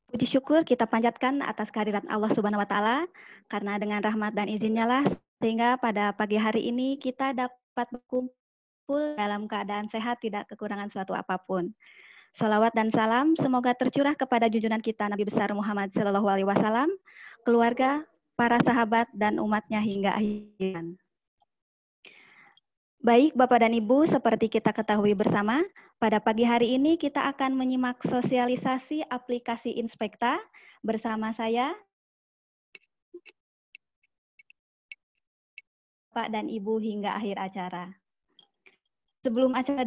Puji syukur kita panjatkan atas kehadiran Allah Subhanahu wa Ta'ala, karena dengan rahmat dan izinnya lah sehingga pada pagi hari ini kita dapat berkumpul dalam keadaan sehat, tidak kekurangan suatu apapun. Salawat dan salam semoga tercurah kepada junjungan kita Nabi besar Muhammad SAW, keluarga, para sahabat dan umatnya hingga akhir. Baik Bapak dan Ibu, seperti kita ketahui bersama, pada pagi hari ini kita akan menyimak sosialisasi aplikasi Inspekta bersama saya, Pak dan Ibu hingga akhir acara. Sebelum acara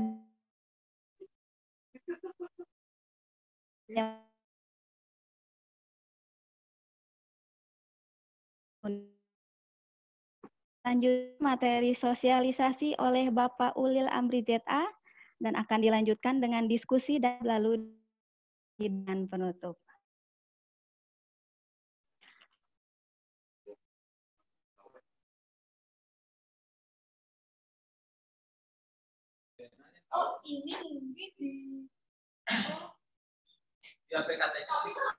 lanjut materi sosialisasi oleh Bapak Ulil Amri ZA dan akan dilanjutkan dengan diskusi dan lalu dengan penutup. Oh, ini mungkin di PKT-nya.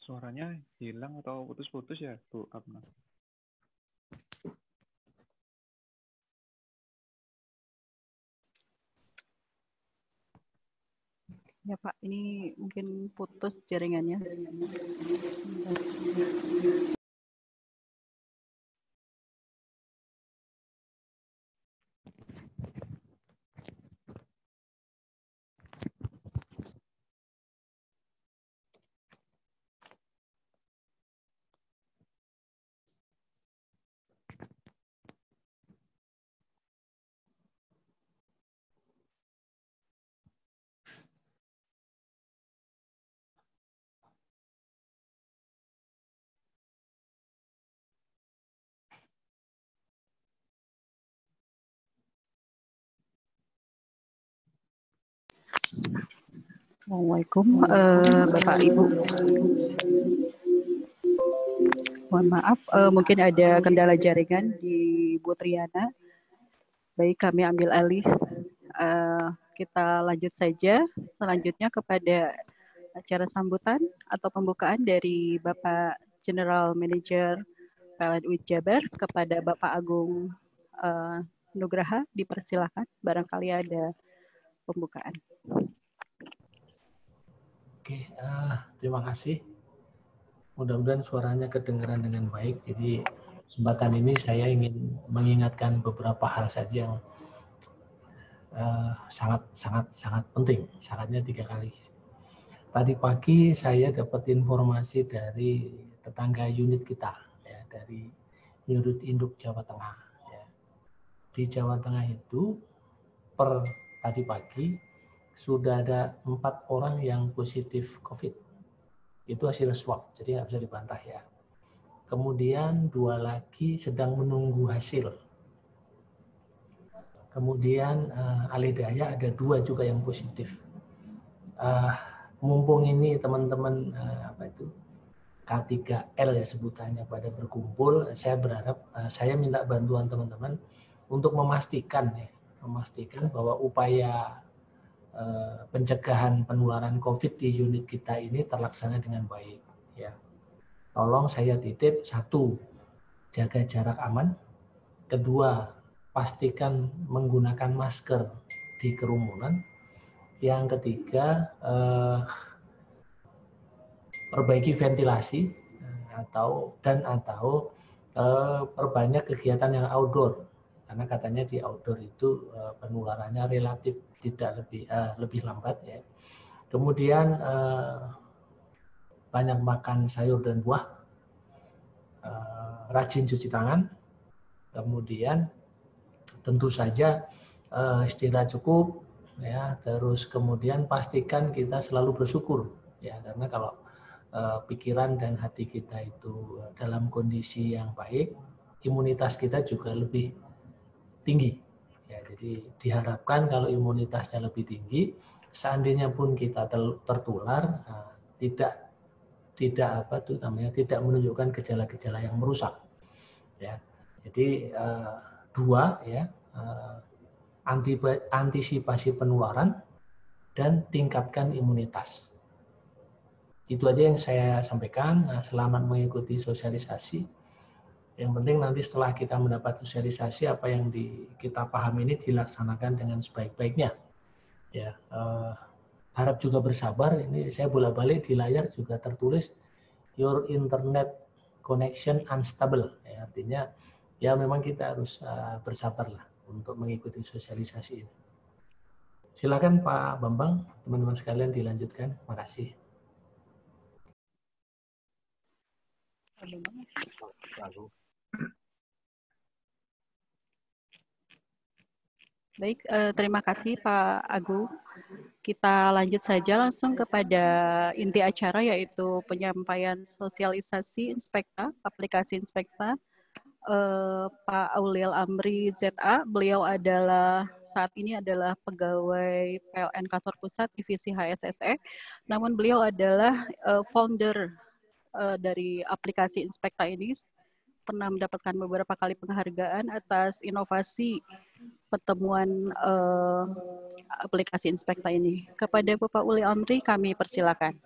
Suaranya hilang atau putus-putus ya, Bu Abna? Ya Pak, ini mungkin putus jaringannya. Assalamualaikum Bapak Ibu. Mohon maaf, mungkin ada kendala jaringan di Bu Triana. Baik, kami ambil alih. Kita lanjut saja selanjutnya kepada acara sambutan atau pembukaan dari Bapak General Manager PLN UIN Jabar kepada Bapak Agung Nugraha. Dipersilakan, barangkali ada pembukaan. Oke, terima kasih. Mudah-mudahan suaranya kedengaran dengan baik. Jadi kesempatan ini saya ingin mengingatkan beberapa hal saja yang sangat penting. Syaratnya 3 kali. Tadi pagi saya dapat informasi dari tetangga unit kita, ya, dari unit induk Jawa Tengah. Ya. Di Jawa Tengah itu per tadi pagi sudah ada 4 orang yang positif COVID. Itu hasil swab, jadi nggak bisa dibantah ya. Kemudian 2 lagi sedang menunggu hasil. Kemudian Alidaya ada 2 juga yang positif. Mumpung ini teman-teman K3L ya sebutannya pada berkumpul, saya berharap saya minta bantuan teman-teman untuk memastikan bahwa upaya pencegahan penularan COVID di unit kita ini terlaksana dengan baik. Ya. Tolong saya titip, 1, jaga jarak aman. 2, pastikan menggunakan masker di kerumunan. Yang 3, perbaiki ventilasi atau perbanyak kegiatan yang outdoor. Karena katanya di outdoor itu penularannya relatif tidak lebih lambat ya. Kemudian banyak makan sayur dan buah, rajin cuci tangan, kemudian tentu saja istirahat cukup, ya. Terus kemudian pastikan kita selalu bersyukur, ya, karena kalau pikiran dan hati kita itu dalam kondisi yang baik, imunitas kita juga lebih tinggi. Ya, jadi diharapkan kalau imunitasnya lebih tinggi, seandainya pun kita tertular, tidak menunjukkan gejala-gejala yang merusak. Ya, jadi dua, ya, antisipasi penularan dan tingkatkan imunitas. Itu aja yang saya sampaikan. Selamat mengikuti sosialisasi. Yang penting nanti setelah kita mendapat sosialisasi, apa yang kita pahami ini dilaksanakan dengan sebaik-baiknya. Ya, harap juga bersabar. Ini saya bolak-balik di layar juga tertulis your internet connection unstable. Ya, artinya ya memang kita harus bersabarlah untuk mengikuti sosialisasi ini. Silakan Pak Bambang, teman-teman sekalian dilanjutkan. Terima kasih. Baik, terima kasih Pak Agung. Kita lanjut saja langsung kepada inti acara, yaitu penyampaian sosialisasi Inspekta, aplikasi Inspekta. Pak Aulil Amri ZA, beliau saat ini adalah pegawai PLN Kantor Pusat Divisi HSSE, namun beliau adalah founder dari aplikasi Inspekta ini, pernah mendapatkan beberapa kali penghargaan atas inovasi pertemuan aplikasi Inspekta ini. Kepada Bapak Uli Amri, kami persilakan.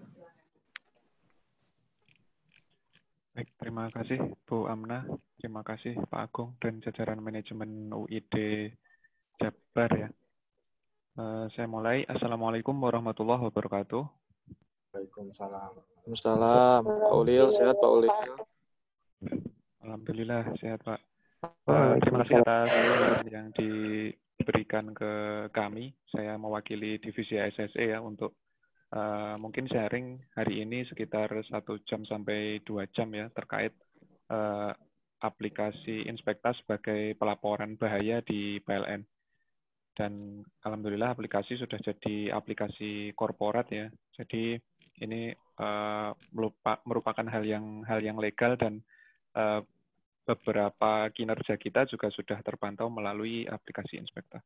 Baik, terima kasih Bu Amna, terima kasih Pak Agung dan jajaran manajemen UID Jabar ya. Saya mulai. Assalamualaikum warahmatullahi wabarakatuh. Waalaikumsalam. Waalaikumsalam. Pak Ulil, sehat Pak Ulil? Alhamdulillah sehat Pak. Terima kasih atas yang diberikan ke kami. Saya mewakili divisi HSSE ya untuk mungkin sharing hari ini sekitar 1 jam sampai 2 jam ya terkait aplikasi Inspekta sebagai pelaporan bahaya di PLN. Dan alhamdulillah aplikasi sudah jadi aplikasi korporat ya. Jadi ini merupakan hal yang legal dan beberapa kinerja kita juga sudah terpantau melalui aplikasi Inspekta.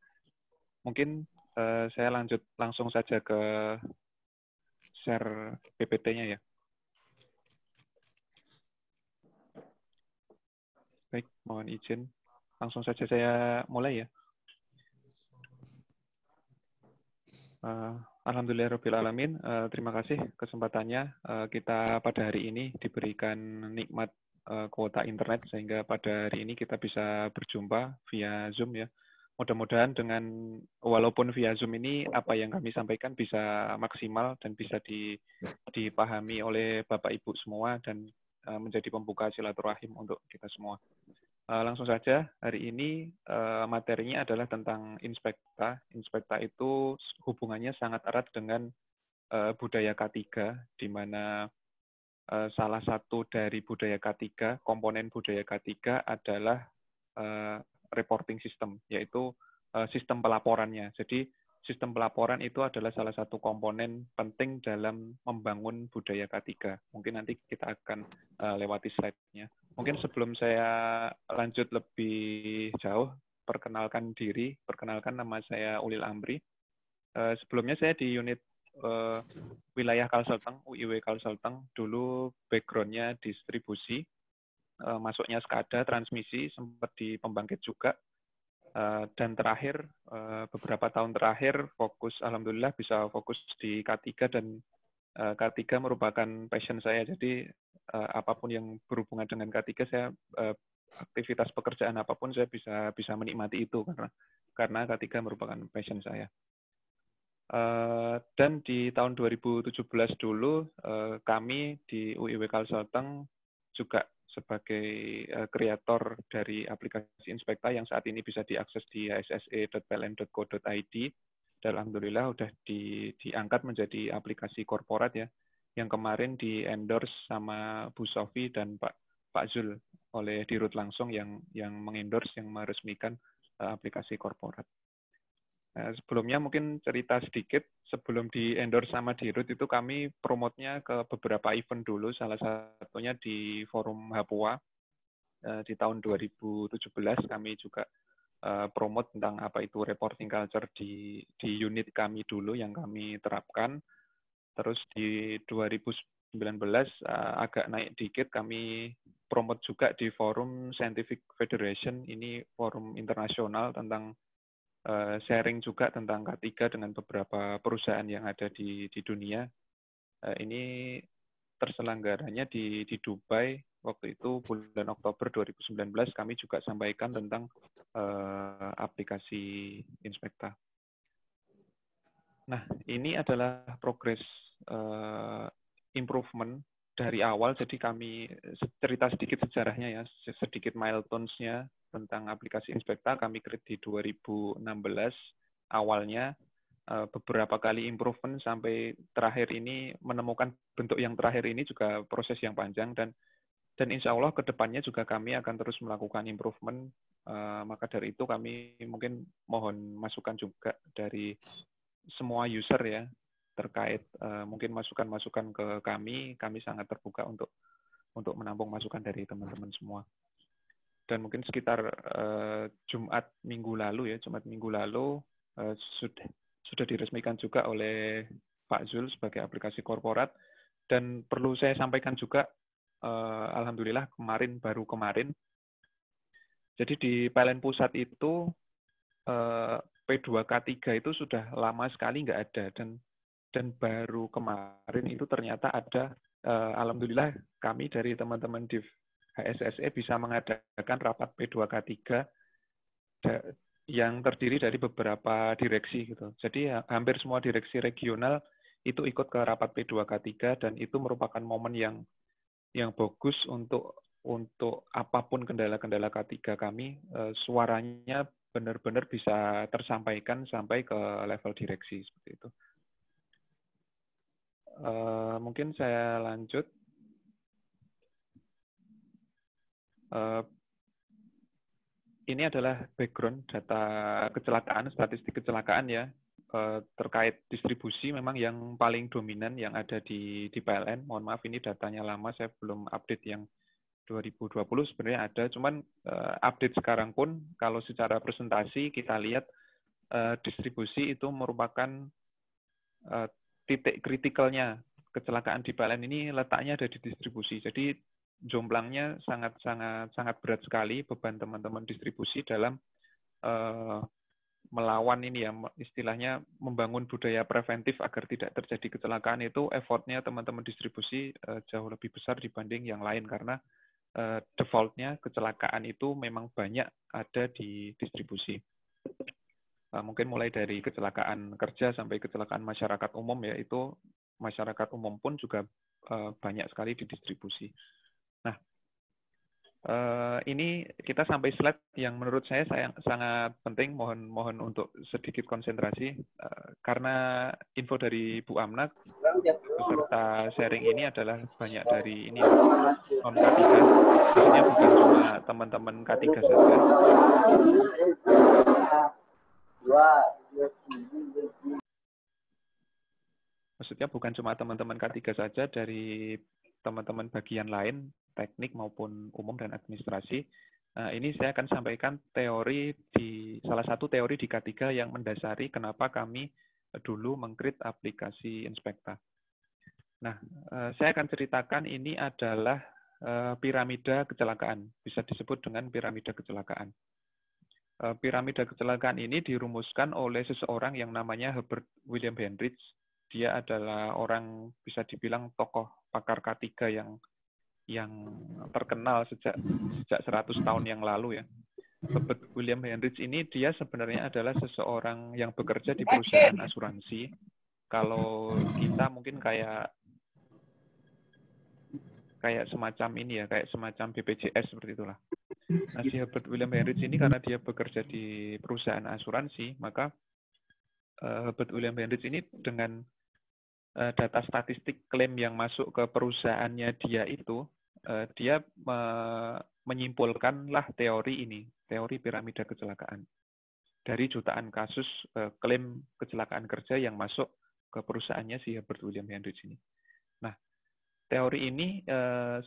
Mungkin saya langsung saja ke share PPT-nya ya. Baik, mohon izin. Langsung saja saya mulai ya. Alhamdulillahirrabbilalamin. Terima kasih kesempatannya. Kita pada hari ini diberikan nikmat kuota internet sehingga pada hari ini kita bisa berjumpa via Zoom ya. Mudah-mudahan dengan walaupun via Zoom ini apa yang kami sampaikan bisa maksimal dan bisa dipahami oleh Bapak Ibu semua dan menjadi pembuka silaturahim untuk kita semua. Langsung saja, hari ini materinya adalah tentang Inspekta. Inspekta itu hubungannya sangat erat dengan budaya K3, di mana salah satu dari budaya K3, komponen budaya K3 adalah reporting system, yaitu sistem pelaporannya. Jadi sistem pelaporan itu adalah salah satu komponen penting dalam membangun budaya K3. Mungkin nanti kita akan lewati slide-nya. Mungkin sebelum saya lanjut lebih jauh, perkenalkan nama saya Ulil Amri. Sebelumnya saya di unit wilayah Kalselteng, UIW Kalselteng, dulu background-nya distribusi, masuknya SCADA, transmisi, sempat di pembangkit juga, dan terakhir, beberapa tahun terakhir, alhamdulillah bisa fokus di K3, dan K3 merupakan passion saya, jadi apapun yang berhubungan dengan K3, saya aktivitas pekerjaan apapun saya bisa menikmati itu, karena K3 merupakan passion saya. Dan di tahun 2017 dulu, kami di UIW Kalselteng juga sebagai kreator dari aplikasi Inspekta yang saat ini bisa diakses di hsse.pln.co.id. Dan alhamdulillah sudah diangkat menjadi aplikasi korporat ya. yang kemarin di-endorse sama Bu Sofi dan Pak Zul oleh Dirut langsung yang mengendorse, yang meresmikan aplikasi korporat. Sebelumnya mungkin cerita sedikit, sebelum di-endorse sama Dirut itu kami promotnya ke beberapa event dulu, salah satunya di Forum Hapua. Di tahun 2017 kami juga promote tentang apa itu reporting culture di unit kami dulu yang kami terapkan. Terus di 2019 agak naik dikit, kami promote juga di Forum Scientific Federation, ini forum internasional tentang sharing juga tentang K3 dengan beberapa perusahaan yang ada di dunia. Ini terselenggaranya di Dubai, waktu itu bulan Oktober 2019 kami juga sampaikan tentang aplikasi Inspekta. Nah, ini adalah progres improvement dari awal, jadi kami cerita sedikit sejarahnya ya, sedikit milestones-nya tentang aplikasi Inspekta. Kami create di 2016 awalnya, beberapa kali improvement sampai terakhir ini menemukan bentuk yang terakhir ini juga proses yang panjang, dan insya Allah ke depannya juga kami akan terus melakukan improvement. Maka dari itu kami mungkin mohon masukan juga dari semua user ya, terkait mungkin masukan-masukan ke kami sangat terbuka untuk menampung masukan dari teman-teman semua. Dan mungkin sekitar Jumat minggu lalu sudah diresmikan juga oleh Pak Zul sebagai aplikasi korporat. Dan perlu saya sampaikan juga, alhamdulillah baru kemarin. Jadi di PLN Pusat itu P2K3 itu sudah lama sekali nggak ada, dan baru kemarin itu ternyata ada, alhamdulillah kami dari teman-teman di HSSE bisa mengadakan rapat P2K3 yang terdiri dari beberapa direksi gitu. Jadi hampir semua direksi regional itu ikut ke rapat P2K3, dan itu merupakan momen yang bagus untuk apapun kendala-kendala K3 kami, suaranya benar-benar bisa tersampaikan sampai ke level direksi seperti itu. Mungkin saya lanjut. Ini adalah background data kecelakaan, statistik kecelakaan ya, terkait distribusi. Memang yang paling dominan yang ada di PLN. Mohon maaf ini datanya lama, saya belum update yang 2020, sebenarnya ada, cuman update sekarang pun kalau secara presentasi kita lihat distribusi itu merupakan titik kritikalnya kecelakaan di PLN ini letaknya ada di distribusi. Jadi jomblangnya sangat berat sekali beban teman-teman distribusi dalam melawan ini ya, istilahnya membangun budaya preventif agar tidak terjadi kecelakaan. Itu effortnya teman-teman distribusi jauh lebih besar dibanding yang lain, karena defaultnya kecelakaan itu memang banyak ada di distribusi. Mungkin mulai dari kecelakaan kerja sampai kecelakaan masyarakat umum ya, itu masyarakat umum pun juga banyak sekali di distribusi. Nah, ini kita sampai slide yang menurut saya sangat penting, mohon untuk sedikit konsentrasi, karena info dari Bu Amna beserta sharing ini adalah banyak dari ini non K3, maksudnya bukan cuma teman-teman K3 saja. Maksudnya bukan cuma teman-teman K3 saja, dari teman-teman bagian lain, teknik maupun umum dan administrasi. Ini saya akan sampaikan salah satu teori di K3 yang mendasari kenapa kami dulu meng-create aplikasi Inspekta. Nah, saya akan ceritakan ini adalah piramida kecelakaan, bisa disebut dengan piramida kecelakaan. Piramida kecelakaan ini dirumuskan oleh seseorang yang namanya Herbert William Hendricks. Dia adalah orang, bisa dibilang tokoh pakar K3 yang terkenal sejak 100 tahun yang lalu ya. Herbert William Hendricks ini dia sebenarnya adalah seseorang yang bekerja di perusahaan asuransi. Kalau kita mungkin kayak semacam ini ya, kayak semacam BPJS seperti itulah. Nah, si Herbert William Hendricks ini karena dia bekerja di perusahaan asuransi, maka Herbert William Hendricks ini dengan data statistik klaim yang masuk ke perusahaannya dia itu, dia menyimpulkanlah teori ini, teori piramida kecelakaan. Dari jutaan kasus klaim kecelakaan kerja yang masuk ke perusahaannya si Herbert William Hendricks ini. Nah, teori ini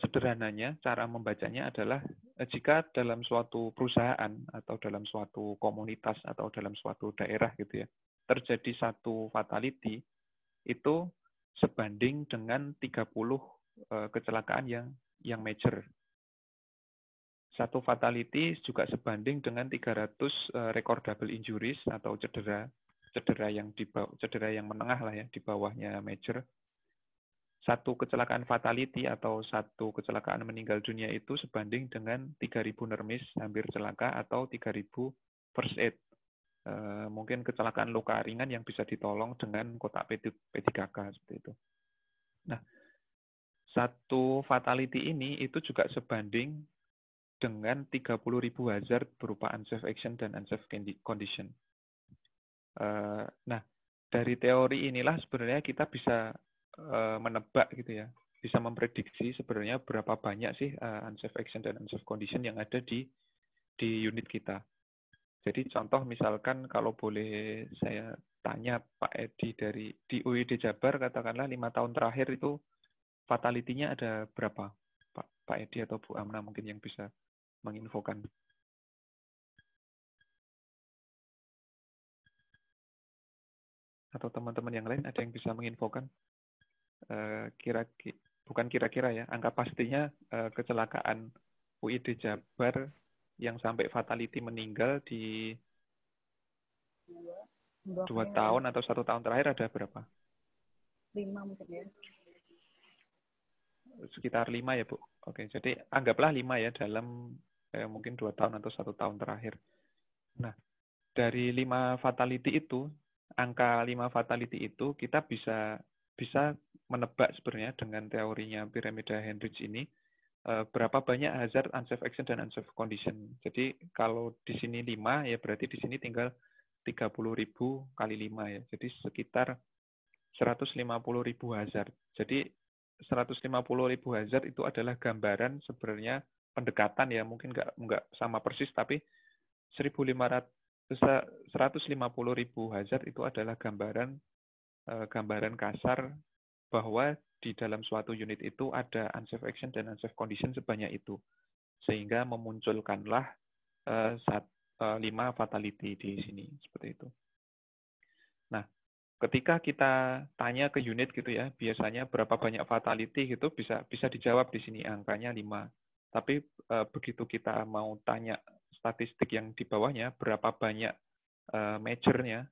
sederhananya, cara membacanya adalah jika dalam suatu perusahaan atau dalam suatu komunitas atau dalam suatu daerah gitu ya, terjadi satu fatality, itu sebanding dengan 30 kecelakaan yang major. Satu fatality juga sebanding dengan 300 recordable injuries atau cedera yang menengah lah ya, di bawahnya major. Satu kecelakaan fatality atau satu kecelakaan meninggal dunia itu sebanding dengan 3.000 near miss, hampir celaka, atau 3.000 first aid. Mungkin kecelakaan luka ringan yang bisa ditolong dengan kotak P3K seperti itu. Nah, satu fatality ini itu juga sebanding dengan 30.000 hazard berupa unsafe action dan unsafe condition. Nah, dari teori inilah sebenarnya kita bisa menebak gitu ya, bisa memprediksi sebenarnya berapa banyak sih unsafe action dan unsafe condition yang ada di unit kita. Jadi contoh misalkan kalau boleh saya tanya Pak Edi di UID Jabar, katakanlah 5 tahun terakhir itu fatality-nya ada berapa? Pak Edi atau Bu Amna mungkin yang bisa menginfokan. Atau teman-teman yang lain ada yang bisa menginfokan? Bukan kira-kira ya, angka pastinya kecelakaan UID Jabar yang sampai fatality meninggal di 2 tahun atau 1 tahun terakhir ada berapa? 5 mungkin ya. Sekitar 5 ya Bu. Oke, jadi anggaplah 5 ya dalam mungkin 2 tahun atau 1 tahun terakhir. Nah, dari 5 fatality itu, angka 5 fatality itu kita bisa menebak sebenarnya dengan teorinya piramida Hendricks ini, berapa banyak hazard, unsafe action, dan unsafe condition. Jadi kalau di sini 5, ya berarti di sini tinggal 30.000 kali 5 ya. Jadi sekitar 150.000 hazard. Jadi 150.000 hazard itu adalah gambaran sebenarnya pendekatan ya, mungkin nggak sama persis, tapi 150.000 hazard itu adalah gambaran kasar bahwa di dalam suatu unit itu ada unsafe action dan unsafe condition sebanyak itu, sehingga memunculkanlah 5 fatality di sini seperti itu. Nah, ketika kita tanya ke unit gitu ya, biasanya berapa banyak fatality gitu bisa dijawab di sini angkanya 5. Tapi begitu kita mau tanya statistik yang di bawahnya, berapa banyak majornya,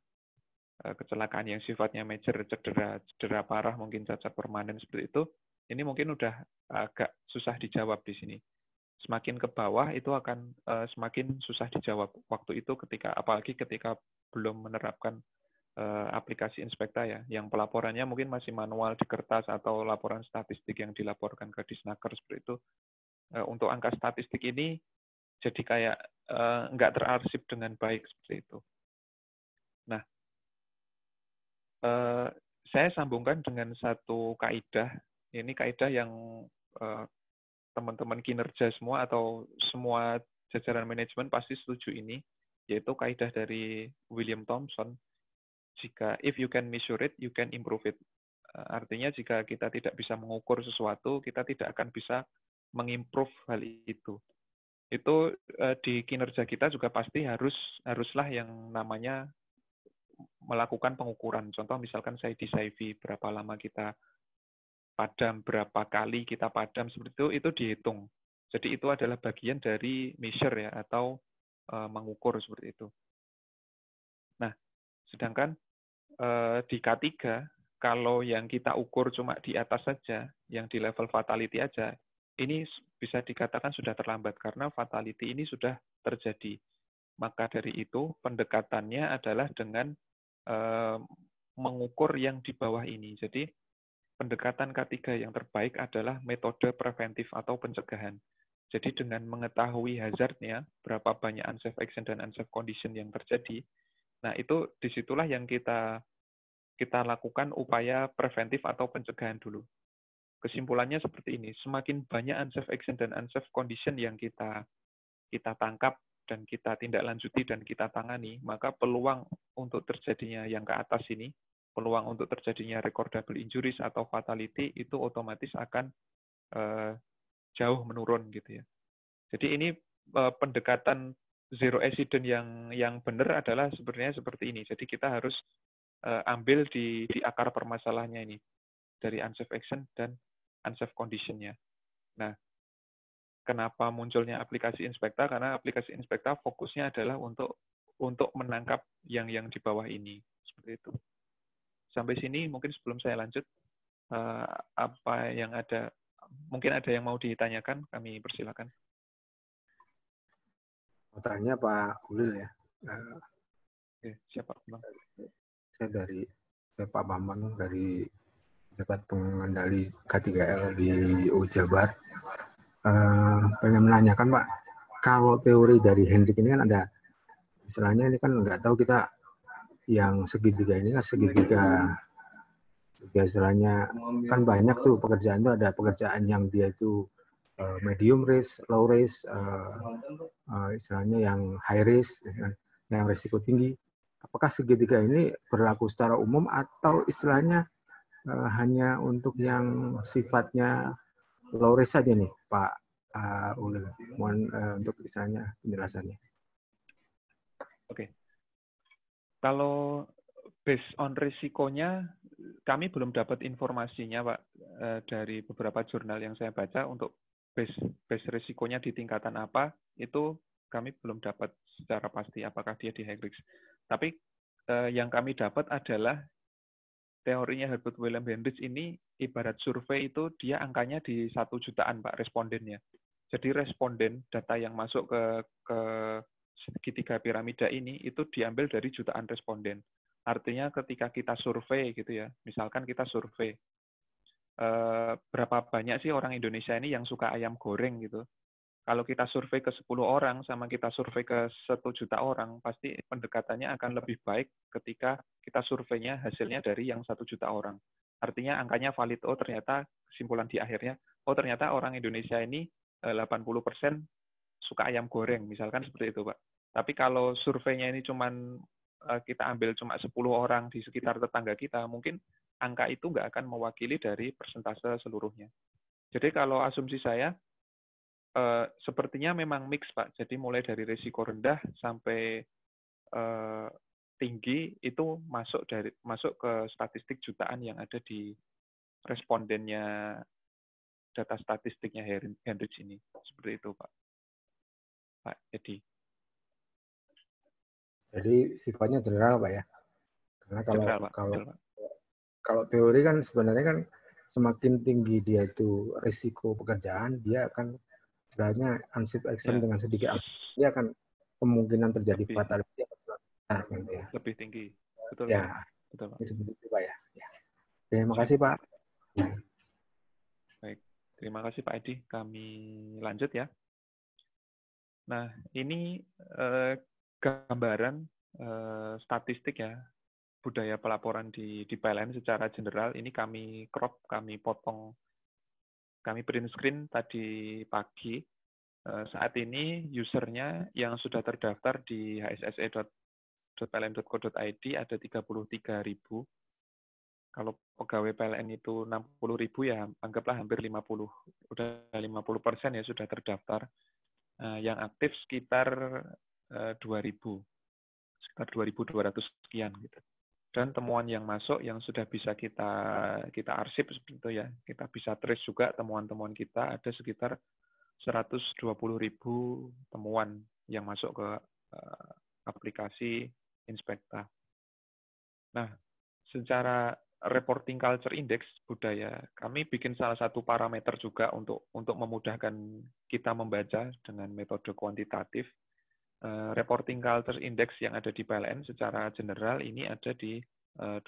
kecelakaan yang sifatnya major, cedera parah, mungkin cacat permanen seperti itu, ini mungkin udah agak susah dijawab di sini. Semakin ke bawah itu akan semakin susah dijawab waktu itu, apalagi ketika belum menerapkan aplikasi Inspekta ya, yang pelaporannya mungkin masih manual di kertas atau laporan statistik yang dilaporkan ke Disnaker seperti itu. Untuk angka statistik ini jadi kayak nggak terarsip dengan baik seperti itu. Nah, saya sambungkan dengan satu kaidah. Ini kaidah yang teman-teman kinerja semua atau semua jajaran manajemen pasti setuju ini, yaitu kaidah dari William Thompson. Jika if you can measure it, you can improve it. Artinya jika kita tidak bisa mengukur sesuatu, kita tidak akan bisa mengimprove hal itu. Itu di kinerja kita juga pasti haruslah yang namanya melakukan pengukuran. Contoh misalkan saya di Saivi, berapa lama kita padam, berapa kali kita padam, seperti itu dihitung. Jadi itu adalah bagian dari measure ya, atau mengukur seperti itu. Nah, sedangkan di K3, kalau yang kita ukur cuma di atas saja, yang di level fatality aja, ini bisa dikatakan sudah terlambat karena fatality ini sudah terjadi. Maka dari itu pendekatannya adalah dengan mengukur yang di bawah ini. Jadi pendekatan K3 yang terbaik adalah metode preventif atau pencegahan. Jadi dengan mengetahui hazardnya, berapa banyak unsafe action dan unsafe condition yang terjadi, nah itu disitulah yang kita kita lakukan upaya preventif atau pencegahan dulu. Kesimpulannya seperti ini, semakin banyak unsafe action dan unsafe condition yang kita tangkap dan kita tindak lanjuti dan kita tangani, maka peluang untuk terjadinya yang ke atas ini, peluang untuk terjadinya recordable injuries atau fatality itu otomatis akan jauh menurun gitu ya. Jadi ini pendekatan zero accident yang benar adalah sebenarnya seperti ini. Jadi kita harus ambil di akar permasalahannya ini dari unsafe action dan unsafe condition-nya. Nah, kenapa munculnya aplikasi Inspekta? Karena aplikasi Inspekta fokusnya adalah untuk menangkap yang di bawah ini, seperti itu. Sampai sini mungkin sebelum saya lanjut, apa yang ada, mungkin ada yang mau ditanyakan, kami persilakan. Mau tanya Pak Ulil ya. Oke, siapa Bang? Saya Pak Bambang dari Debat Pengendali K3L di Jabar. Pengen menanyakan Pak, kalau teori dari Hendrik ini kan ada, istilahnya ini kan nggak tahu kita yang segitiga ini kan segitiga istilahnya kan banyak tuh pekerjaan itu, ada pekerjaan yang dia itu medium risk, low risk, istilahnya yang high risk, yang risiko tinggi. Apakah segitiga ini berlaku secara umum atau istilahnya hanya untuk yang sifatnya low risk saja nih, Pak Ulil? Mohon untuk istilahnya penjelasannya. Oke. Kalau based on risikonya, kami belum dapat informasinya, Pak, dari beberapa jurnal yang saya baca untuk base risikonya di tingkatan apa, itu kami belum dapat secara pasti apakah dia di high risk. Tapi yang kami dapat adalah teorinya Herbert William Hendricks ini ibarat survei itu dia angkanya di 1 jutaan, Pak, respondennya. Jadi responden data yang masuk ke segitiga piramida ini itu diambil dari jutaan responden. Artinya ketika kita survei gitu ya, misalkan kita survei berapa banyak sih orang Indonesia ini yang suka ayam goreng gitu. Kalau kita survei ke 10 orang sama kita survei ke 1 juta orang, pasti pendekatannya akan lebih baik ketika kita surveinya hasilnya dari yang 1 juta orang. Artinya angkanya valid, oh ternyata kesimpulan di akhirnya, oh ternyata orang Indonesia ini 80% suka ayam goreng, misalkan seperti itu, Pak. Tapi kalau surveinya ini kita ambil cuma 10 orang di sekitar tetangga kita, mungkin angka itu nggak akan mewakili dari persentase seluruhnya. Jadi kalau asumsi saya, sepertinya memang mix, Pak. Jadi mulai dari risiko rendah sampai tinggi itu masuk ke statistik jutaan yang ada di respondennya data statistiknya Hendricks ini. Seperti itu, Pak. Pak Edi. Jadi sifatnya general, Pak ya. Karena kalau teori kan sebenarnya kan semakin tinggi dia itu risiko pekerjaan, dia akan sebenarnya unsafe action dengan sedikit dia akan kemungkinan terjadi fatality gitu ya. Lebih tinggi. Betul, ya, Pak. Betul, Pak. Seperti itu, Pak ya. Terima kasih, Pak. Baik. Terima kasih, Pak Edi. Kami lanjut ya. Nah, ini gambaran statistik ya, budaya pelaporan di PLN secara general. Ini kami crop, kami potong, kami print screen tadi pagi. Saat ini usernya yang sudah terdaftar di hsse.pln.co.id ada 33.000. Kalau pegawai PLN itu 60.000 ya, anggaplah hampir 50. Udah 50% ya sudah terdaftar. Yang aktif sekitar 2.000. Sekitar 2.200 sekian gitu. Dan temuan yang masuk yang sudah bisa kita arsip seperti itu ya. Kita bisa trace juga temuan-temuan kita, ada sekitar 120.000 temuan yang masuk ke aplikasi Inspekta. Nah, secara reporting culture index budaya, kami bikin salah satu parameter juga untuk memudahkan kita membaca dengan metode kuantitatif. Reporting culture index yang ada di PLN secara general ini ada di 29%.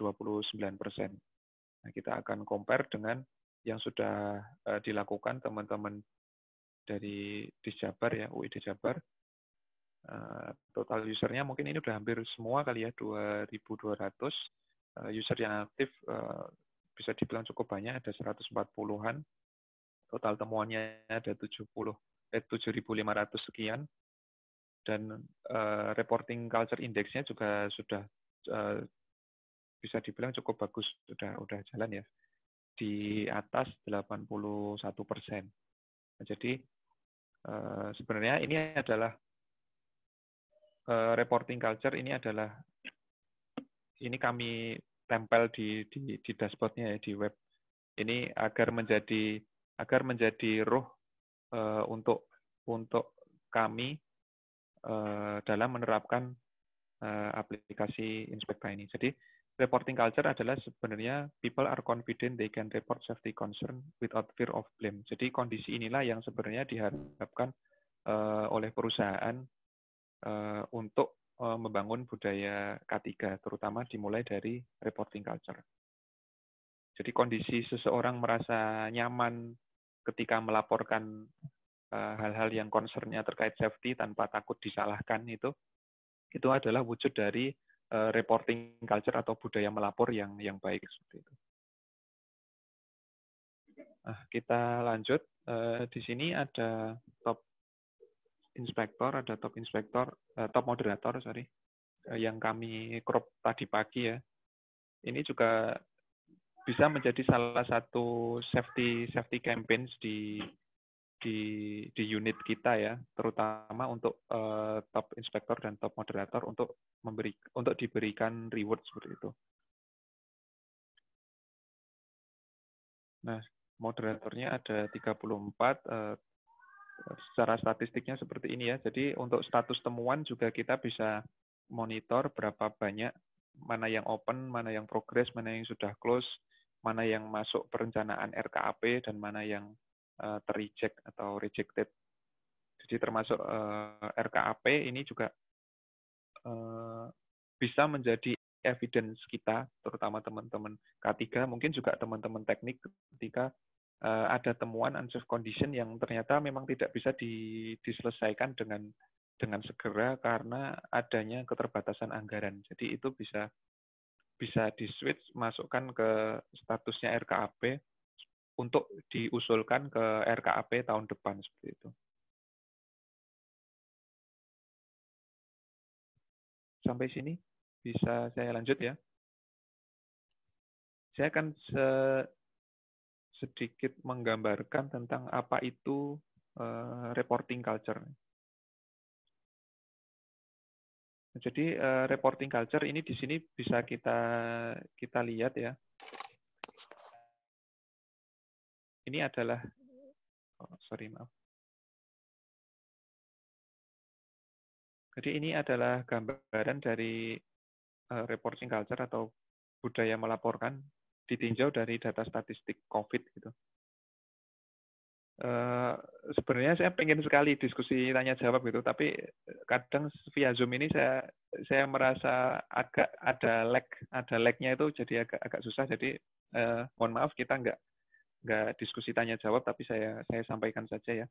Nah, kita akan compare dengan yang sudah dilakukan teman-teman dari Disjabar ya, UI Disjabar. Total usernya mungkin ini udah hampir semua kali ya, 2.200. user yang aktif bisa dibilang cukup banyak, ada 140-an. Total temuannya ada 7.500 sekian. Dan reporting culture index-nya juga sudah bisa dibilang cukup bagus, udah jalan ya, di atas 81%. Nah, jadi sebenarnya ini adalah reporting culture ini kami tempel di dashboard-nya ya, di web. Ini agar menjadi ruh untuk kami dalam menerapkan aplikasi Inspekta ini. Jadi reporting culture adalah sebenarnya people are confident they can report safety concern without fear of blame. Jadi kondisi inilah yang sebenarnya diharapkan oleh perusahaan untuk membangun budaya K3, terutama dimulai dari reporting culture. Jadi kondisi seseorang merasa nyaman ketika melaporkan hal-hal yang concern-nya terkait safety tanpa takut disalahkan, itu adalah wujud dari reporting culture atau budaya melapor yang baik seperti itu. Nah, kita lanjut. Di sini ada top moderator, yang kami crop tadi pagi ya. Ini juga bisa menjadi salah satu safety campaigns di unit kita ya, terutama untuk top inspektor dan top moderator untuk diberikan reward seperti itu. Nah, moderatornya ada 34, secara statistiknya seperti ini ya. Jadi untuk status temuan juga kita bisa monitor berapa banyak, mana yang open, mana yang progress, mana yang sudah close, mana yang masuk perencanaan RKAP, dan mana yang ter-reject atau rejected. Jadi termasuk RKAP ini juga bisa menjadi evidence kita, terutama teman-teman K3, mungkin juga teman-teman teknik, ketika ada temuan unsafe condition yang ternyata memang tidak bisa diselesaikan dengan segera karena adanya keterbatasan anggaran. Jadi itu bisa di-switch, masukkan ke statusnya RKAP, untuk diusulkan ke RKAP tahun depan seperti itu. Sampai sini bisa saya lanjut ya. Saya akan sedikit menggambarkan tentang apa itu reporting culture. Jadi reporting culture ini di sini bisa kita lihat ya. Ini adalah, Jadi ini adalah gambaran dari reporting culture atau budaya melaporkan ditinjau dari data statistik COVID gitu. Sebenarnya saya pengen sekali diskusi tanya jawab gitu, tapi kadang via Zoom ini saya merasa agak ada lag-nya itu, jadi agak susah. Jadi mohon maaf, kita nggak diskusi tanya jawab, tapi saya sampaikan saja ya.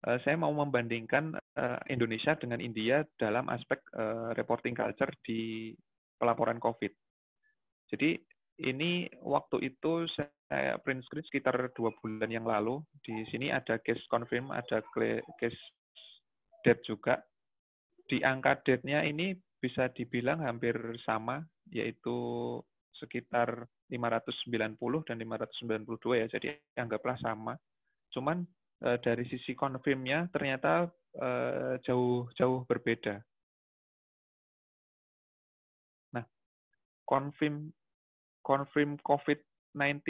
Saya mau membandingkan Indonesia dengan India dalam aspek reporting culture di pelaporan COVID. Jadi ini waktu itu saya print screen sekitar 2 bulan yang lalu. Di sini ada case confirm, ada case death juga. Di angka death-nya ini bisa dibilang hampir sama, yaitu sekitar 590 dan 592 ya. Jadi anggaplah sama. Cuman dari sisi confirm-nya ternyata jauh berbeda. Nah, confirm COVID-19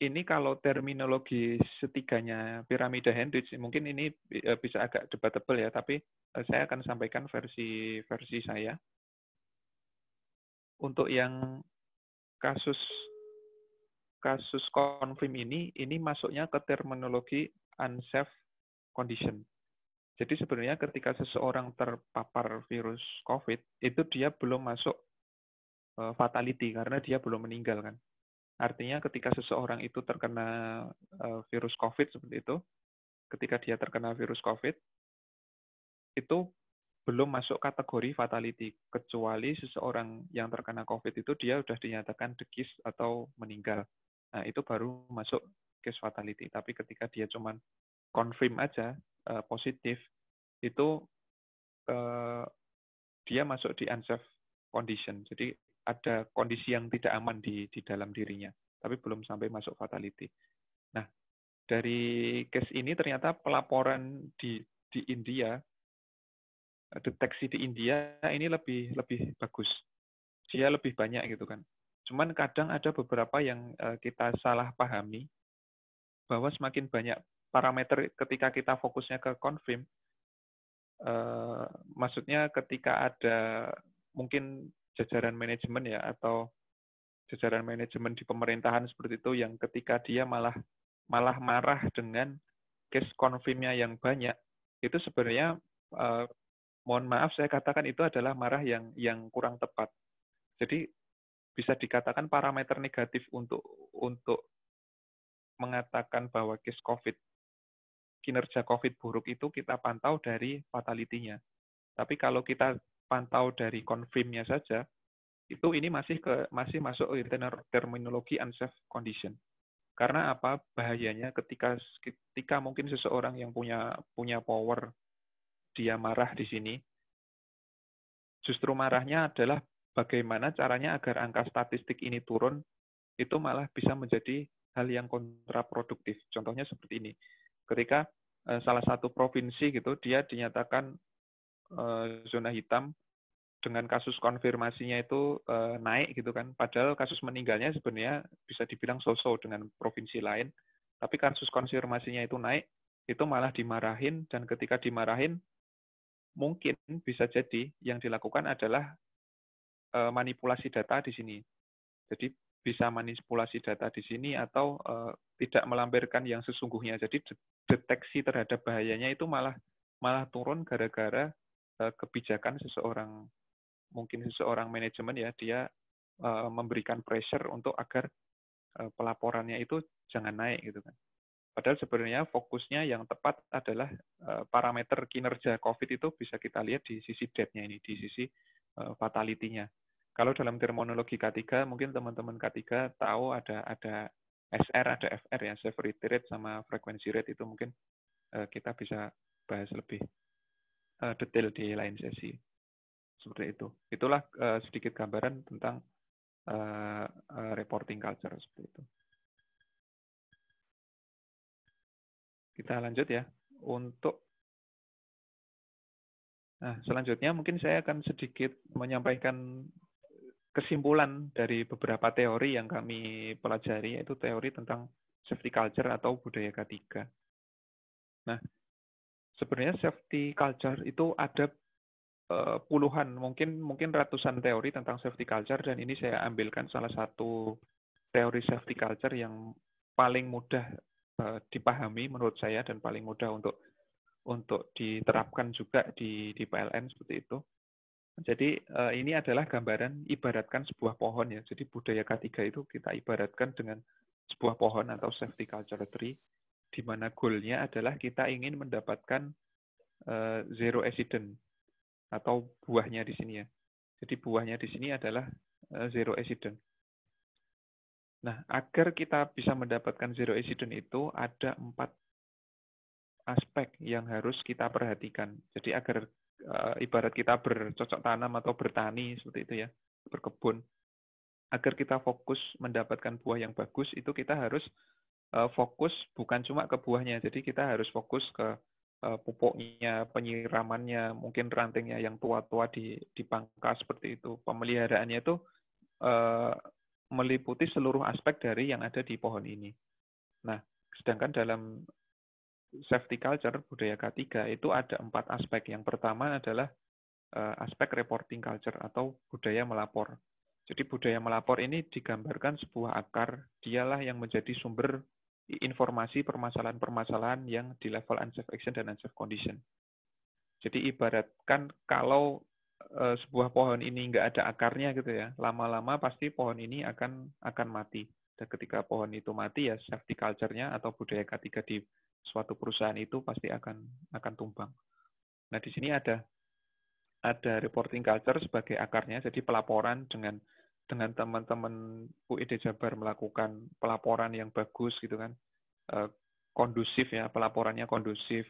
ini kalau terminologi setiganya piramida Hendrix, mungkin ini bisa agak debatable ya, tapi saya akan sampaikan versi saya. Untuk yang kasus confirm ini masuknya ke terminologi unsafe condition. Jadi sebenarnya ketika seseorang terpapar virus COVID, itu dia belum masuk fatality karena dia belum meninggal kan. Artinya ketika seseorang itu terkena virus COVID seperti itu, ketika dia terkena virus COVID, itu belum masuk kategori fatality, kecuali seseorang yang terkena COVID itu dia sudah dinyatakan deceased atau meninggal. Nah, itu baru masuk case fatality. Tapi ketika dia cuman confirm aja positif, itu dia masuk di unsafe condition. Jadi ada kondisi yang tidak aman di dalam dirinya, tapi belum sampai masuk fatality. Nah, dari case ini ternyata pelaporan di India, deteksi di India ini lebih bagus. Dia lebih banyak gitu kan. Cuman kadang ada beberapa yang kita salah pahami bahwa semakin banyak parameter ketika kita fokusnya ke confirm, maksudnya ketika ada mungkin jajaran manajemen ya, atau jajaran manajemen di pemerintahan seperti itu yang ketika dia malah marah dengan case confirm-nya yang banyak, itu sebenarnya mohon maaf saya katakan itu adalah marah yang kurang tepat. Jadi bisa dikatakan parameter negatif untuk mengatakan bahwa case COVID, kinerja COVID buruk itu kita pantau dari fatality-nya. Tapi kalau kita pantau dari confirm-nya saja, itu ini masih masuk terminologi unsafe condition. Karena apa? Bahayanya ketika mungkin seseorang yang punya power, dia marah di sini, justru marahnya adalah bagaimana caranya agar angka statistik ini turun, itu malah bisa menjadi hal yang kontraproduktif. Contohnya seperti ini. Ketika salah satu provinsi gitu, dia dinyatakan zona hitam, dengan kasus konfirmasinya itu naik gitu kan. Padahal kasus meninggalnya sebenarnya bisa dibilang so-so dengan provinsi lain. Tapi kasus konfirmasinya itu naik, itu malah dimarahin, dan ketika dimarahin, mungkin bisa jadi yang dilakukan adalah manipulasi data di sini. Jadi bisa manipulasi data di sini atau tidak melampirkan yang sesungguhnya. Jadi deteksi terhadap bahayanya itu malah turun gara-gara kebijakan seseorang, mungkin seseorang manajemen ya, dia memberikan pressure untuk agar pelaporannya itu jangan naik gitu kan. Padahal sebenarnya fokusnya yang tepat adalah parameter kinerja COVID itu bisa kita lihat di sisi death-nya ini, di sisi fatality-nya. Kalau dalam terminologi K3, mungkin teman-teman K3 tahu ada SR, ada FR ya, severity rate sama frequency rate, itu mungkin kita bisa bahas lebih detail di lain sesi. Seperti itu. Itulah sedikit gambaran tentang reporting culture seperti itu. Kita lanjut ya. Nah, selanjutnya mungkin saya akan sedikit menyampaikan kesimpulan dari beberapa teori yang kami pelajari, yaitu teori tentang safety culture atau budaya K3. Nah, sebenarnya safety culture itu ada puluhan, mungkin ratusan teori tentang safety culture, dan ini saya ambilkan salah satu teori safety culture yang paling mudah dipahami menurut saya dan paling mudah untuk diterapkan juga di PLN seperti itu. Jadi ini adalah gambaran ibaratkan sebuah pohon ya. Jadi budaya K3 itu kita ibaratkan dengan sebuah pohon atau safety culture tree, di mana goalnya adalah kita ingin mendapatkan zero accident atau buahnya di sini ya. Jadi buahnya di sini adalah zero accident. Nah, agar kita bisa mendapatkan zero accident itu ada 4 aspek yang harus kita perhatikan. Jadi agar ibarat kita bercocok tanam atau bertani seperti itu ya, berkebun. Agar kita fokus mendapatkan buah yang bagus, itu kita harus fokus bukan cuma ke buahnya. Jadi kita harus fokus ke pupuknya, penyiramannya, mungkin rantingnya yang tua-tua dipangkas seperti itu. Pemeliharaannya itu meliputi seluruh aspek dari yang ada di pohon ini. Nah, sedangkan dalam safety culture, budaya K3, itu ada 4 aspek. Yang pertama adalah aspek reporting culture atau budaya melapor. Jadi budaya melapor ini digambarkan sebuah akar, dialah yang menjadi sumber informasi permasalahan-permasalahan yang di level unsafe action dan unsafe condition. Jadi ibaratkan kalau sebuah pohon ini nggak ada akarnya gitu ya, lama-lama pasti pohon ini akan mati. Dan ketika pohon itu mati ya safety culture-nya atau budaya K3 di suatu perusahaan itu pasti akan tumbang. Nah, di sini ada ada reporting culture sebagai akarnya, jadi pelaporan dengan teman-teman UID Jabar melakukan pelaporan yang bagus gitu kan, kondusif ya, pelaporannya kondusif,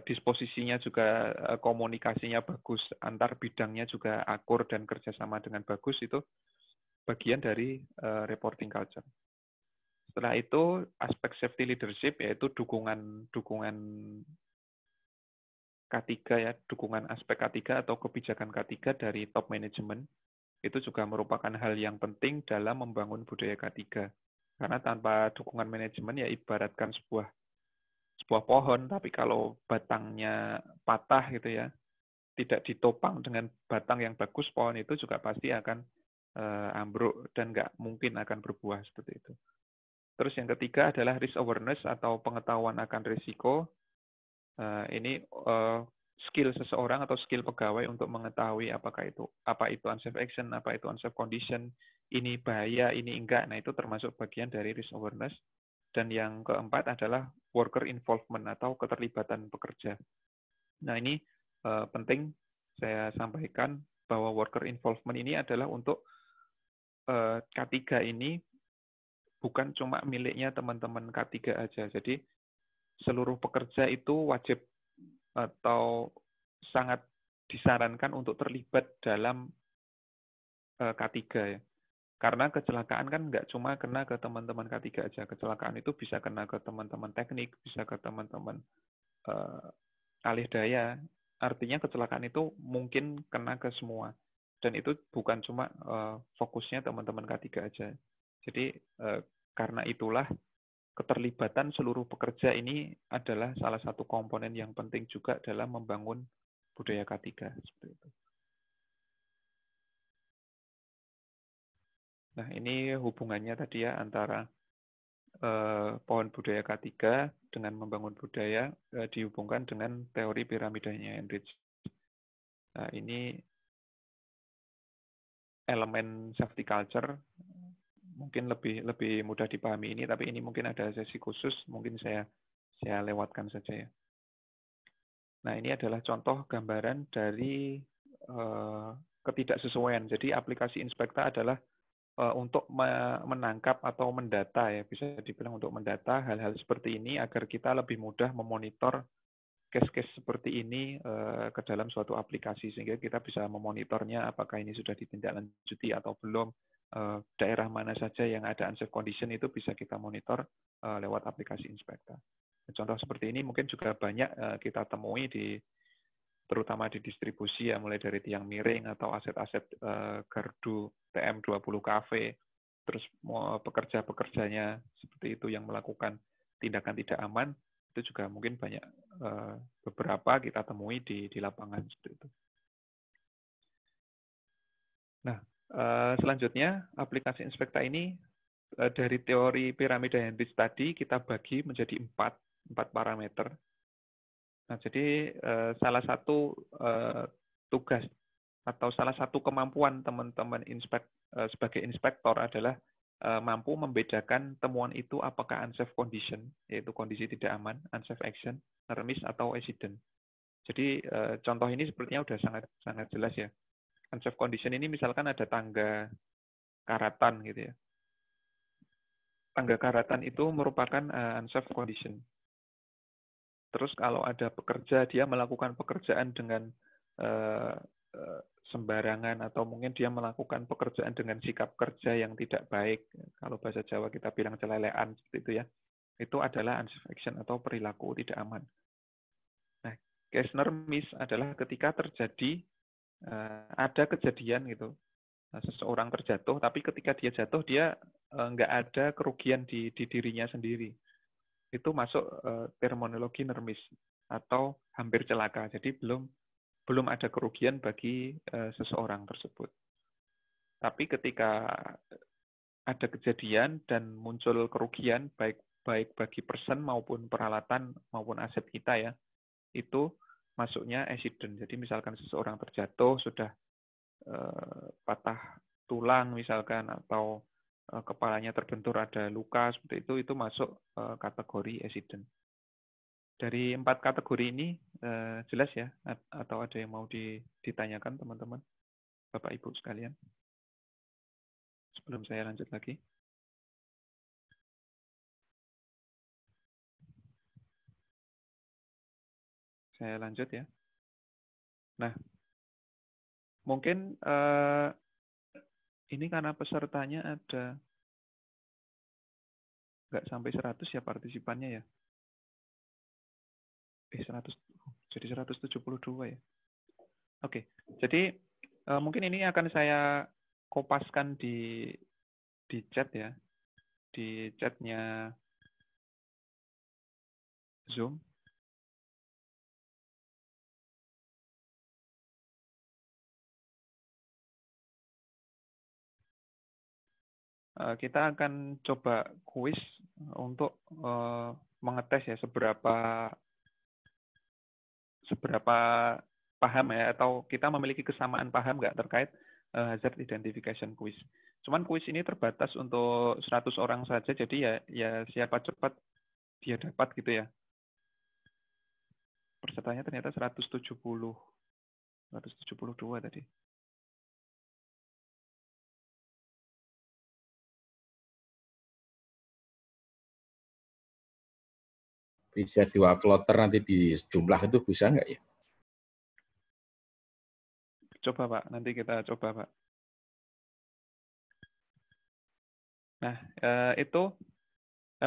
disposisinya juga, komunikasinya bagus, antar bidangnya juga akur dan kerjasama dengan bagus, itu bagian dari reporting culture. Setelah itu aspek safety leadership, yaitu dukungan K3 ya, dukungan aspek K3 atau kebijakan K3 dari top management, itu juga merupakan hal yang penting dalam membangun budaya K3. Karena tanpa dukungan manajemen ya ibaratkan sebuah pohon, tapi kalau batangnya patah gitu ya, tidak ditopang dengan batang yang bagus, pohon itu juga pasti akan ambruk dan nggak mungkin akan berbuah seperti itu. Terus yang ketiga adalah risk awareness atau pengetahuan akan risiko. Ini skill seseorang atau skill pegawai untuk mengetahui apa itu unsafe action, apa itu unsafe condition, ini bahaya, ini enggak. Nah, itu termasuk bagian dari risk awareness. Dan yang keempat adalah worker involvement atau keterlibatan pekerja. Nah, ini penting saya sampaikan bahwa worker involvement ini adalah untuk K3 ini bukan cuma miliknya teman-teman K3 aja. Jadi seluruh pekerja itu wajib atau sangat disarankan untuk terlibat dalam K3 ya. Karena kecelakaan kan nggak cuma kena ke teman-teman K3 aja. Kecelakaan itu bisa kena ke teman-teman teknik, bisa ke teman-teman alih daya. Artinya kecelakaan itu mungkin kena ke semua. Dan itu bukan cuma fokusnya teman-teman K3 aja. Jadi karena itulah keterlibatan seluruh pekerja ini adalah salah satu komponen yang penting juga dalam membangun budaya K3 seperti itu. Nah, ini hubungannya tadi ya antara pohon budaya K3 dengan membangun budaya dihubungkan dengan teori piramidanya Enrich. Nah, ini elemen safety culture mungkin lebih mudah dipahami ini, tapi ini mungkin ada sesi khusus, mungkin saya lewatkan saja ya. Nah, ini adalah contoh gambaran dari ketidaksesuaian. Jadi aplikasi Inspekta adalah untuk menangkap atau mendata ya, bisa dibilang untuk mendata hal-hal seperti ini agar kita lebih mudah memonitor case-case seperti ini ke dalam suatu aplikasi, sehingga kita bisa memonitornya apakah ini sudah ditindaklanjuti atau belum, daerah mana saja yang ada unsafe condition itu bisa kita monitor lewat aplikasi Inspekta. Contoh seperti ini mungkin juga banyak kita temui terutama di distribusi ya, mulai dari tiang miring atau aset-aset gardu TM20 kafe, terus pekerja-pekerjanya seperti itu yang melakukan tindakan tidak aman, itu juga mungkin banyak beberapa kita temui di lapangan seperti itu. Nah, selanjutnya aplikasi Inspekta ini dari teori piramida Henrich tadi kita bagi menjadi empat parameter. Nah, jadi salah satu tugas atau salah satu kemampuan teman-teman sebagai inspektor adalah mampu membedakan temuan itu apakah unsafe condition, yaitu kondisi tidak aman, unsafe action, near miss, atau accident. Jadi contoh ini sepertinya sudah sangat jelas ya. Unsafe condition ini misalkan ada tangga karatan gitu ya. Tangga karatan itu merupakan unsafe condition. Terus kalau ada pekerja, dia melakukan pekerjaan dengan sembarangan, atau mungkin dia melakukan pekerjaan dengan sikap kerja yang tidak baik, kalau bahasa Jawa kita bilang celelean seperti itu ya, itu adalah unsafe action atau perilaku tidak aman. Nah, case near miss adalah ketika terjadi ada kejadian gitu, seseorang terjatuh, tapi ketika dia jatuh dia nggak ada kerugian di dirinya sendiri. Itu masuk terminologi near miss atau hampir celaka. Jadi belum ada kerugian bagi seseorang tersebut. Tapi ketika ada kejadian dan muncul kerugian baik bagi person maupun peralatan maupun aset kita ya, itu masuknya accident. Jadi misalkan seseorang terjatuh, sudah patah tulang misalkan, atau kepalanya terbentur ada luka seperti itu masuk kategori accident. Dari 4 kategori ini jelas ya, atau ada yang mau ditanyakan teman-teman, Bapak Ibu sekalian? Sebelum saya lanjut lagi. Saya lanjut ya. Nah, mungkin ini karena pesertanya ada nggak sampai 100 ya partisipannya ya. 100, jadi 172 ya. Oke, jadi mungkin ini akan saya kopaskan di chat ya, di chatnya Zoom. Kita akan coba kuis untuk mengetes ya seberapa paham ya, atau kita memiliki kesamaan paham nggak terkait hazard identification quiz. Cuman kuis ini terbatas untuk 100 orang saja, jadi ya siapa cepat dia dapat gitu ya. Pesertanya ternyata 172 tadi. Bisa diwakloter nanti di jumlah itu bisa nggak ya? Coba Pak, nanti kita coba Pak. Nah, itu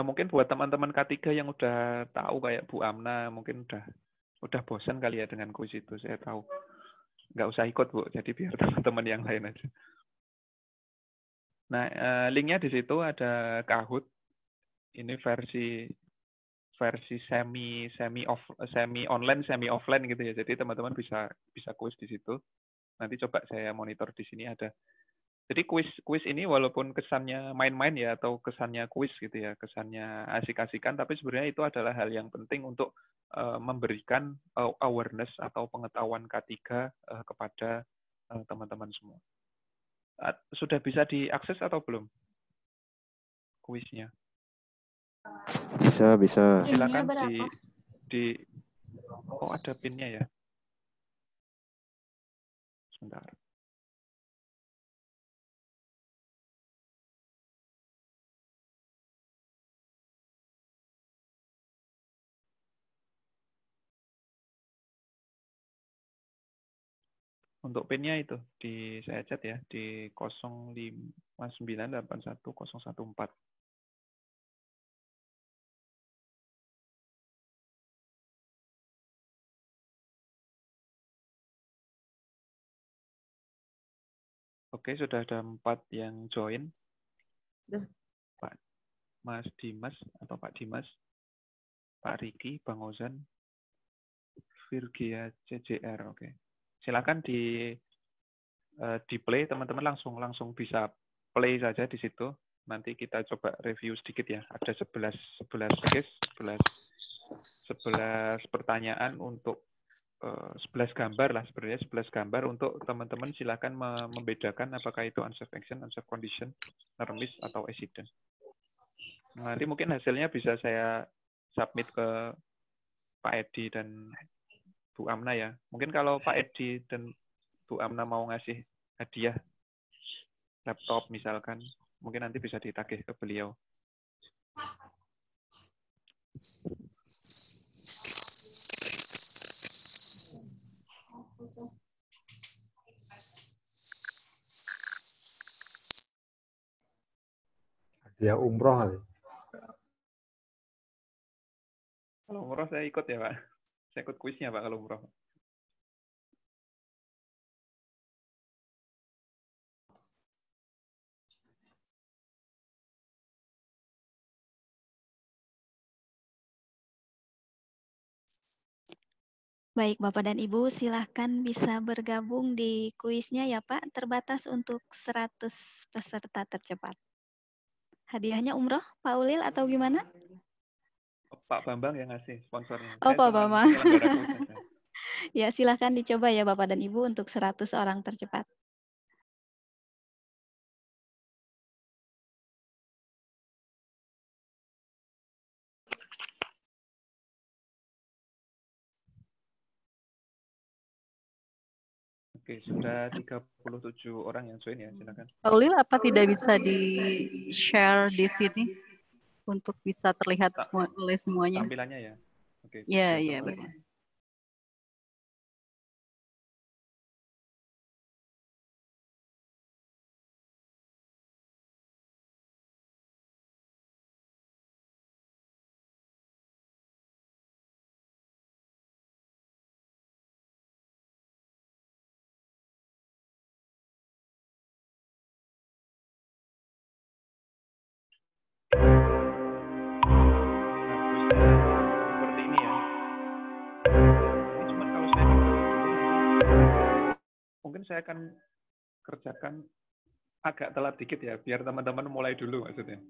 mungkin buat teman-teman K3 yang udah tahu kayak Bu Amna, mungkin udah bosan kali ya dengan kuis itu, saya tahu. Nggak usah ikut Bu, jadi biar teman-teman yang lain aja. Nah, linknya di situ ada Kahoot. Ini versi semi online, semi offline gitu ya. Jadi teman-teman bisa kuis di situ. Nanti coba saya monitor di sini ada. Jadi kuis ini walaupun kesannya main-main ya, atau kesannya kuis gitu ya, kesannya asik-asikan, tapi sebenarnya itu adalah hal yang penting untuk memberikan awareness atau pengetahuan K3 kepada teman-teman semua. Sudah bisa diakses atau belum kuisnya? Bisa. Silakan oh ada pinnya ya. Sebentar. Untuk pinnya itu saya chat ya di 059810114. Oke, sudah ada 4 yang join. Pak Mas Dimas atau Pak Dimas, Pak Riki, Bang Ozan, Virgia CJR. Oke. Silakan di play, teman-teman langsung bisa play saja di situ. Nanti kita coba review sedikit ya. Ada 11 case, 11 pertanyaan untuk 11 gambar lah sebenarnya, 11 gambar untuk teman-teman. Silakan membedakan apakah itu unsafe action, unsafe condition, near miss atau accident. Nanti mungkin hasilnya bisa saya submit ke Pak Edi dan Bu Amna ya. Mungkin kalau Pak Edi dan Bu Amna mau ngasih hadiah laptop misalkan, mungkin nanti bisa ditagih ke beliau. Dia umroh. Kalau umroh saya ikut ya Pak. Saya ikut kuisnya Pak kalau umroh. Baik, Bapak dan Ibu, silahkan bisa bergabung di kuisnya ya Pak. Terbatas untuk 100 peserta tercepat. Hadiahnya umroh, Pak Ulil atau gimana? Pak Bambang yang ngasih sponsornya. Oh, Saya Pak cuma Bambang. penyelenggara kuis saja. Ya, silahkan dicoba ya Bapak dan Ibu untuk 100 orang tercepat. Oke, sudah 37 orang yang join ya, silakan. Pak Ulil, apa tidak bisa di-share di sini untuk bisa terlihat oleh semuanya? Tampilannya ya? Oke, Ya, biar ya, teman-teman. betul. Seperti ini ya. Ini cuma kalau saya mungkin saya akan kerjakan agak telat dikit ya, biar teman-teman mulai dulu maksudnya.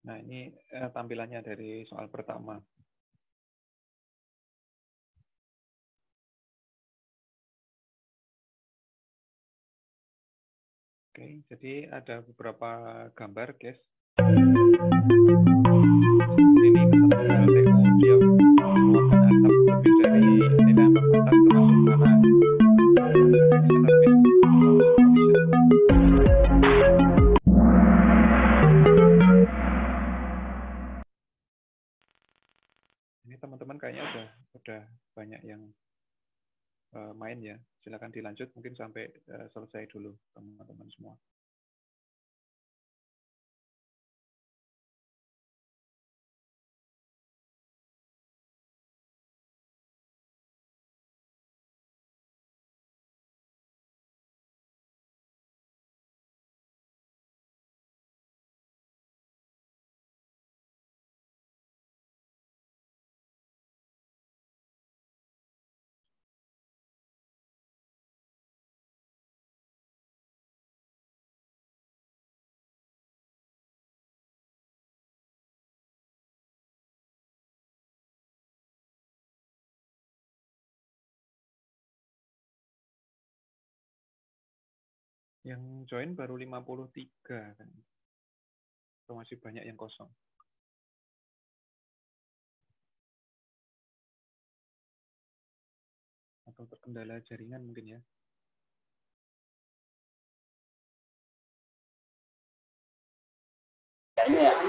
Nah, ini tampilannya dari soal pertama. Oke, jadi ada beberapa gambar, guys. Ini misalnya LTO, dia mengeluarkan asap lebih dari nilai ambang batas termasuk mana. Ini teman-teman kayaknya udah banyak yang main ya. Silakan dilanjut mungkin sampai selesai dulu teman-teman semua. Yang join baru 53 kan. Atau masih banyak yang kosong. Atau terkendala jaringan mungkin ya.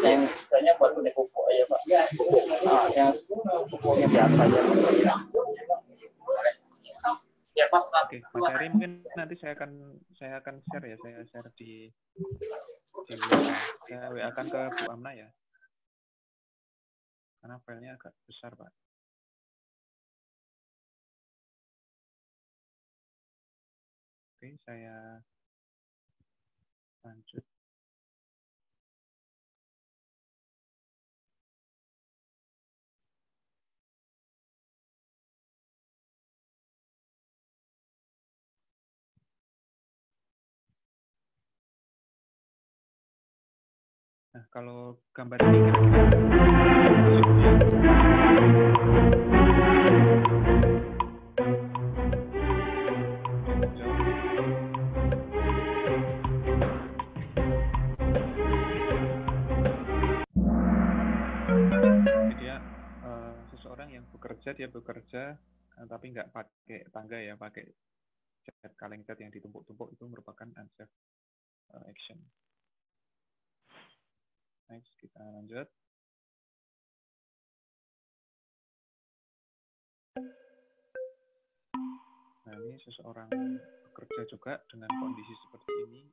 Yang istilahnya buat kulit pupuk ya Pak. Yang pupuknya biasa aja. Ya Mas. Oke, Mas Heri mungkin nanti saya akan share ya, saya share di WA. Saya WA akan ke Bu Amna ya. Karena filenya agak besar, Pak. Oke, saya lanjut. Nah, kalau gambar ini seseorang yang bekerja tapi nggak pakai tangga ya, pakai kaleng cat yang ditumpuk-tumpuk, itu merupakan unsafe action. Next, kita lanjut. Nah, ini seseorang bekerja juga dengan kondisi seperti ini.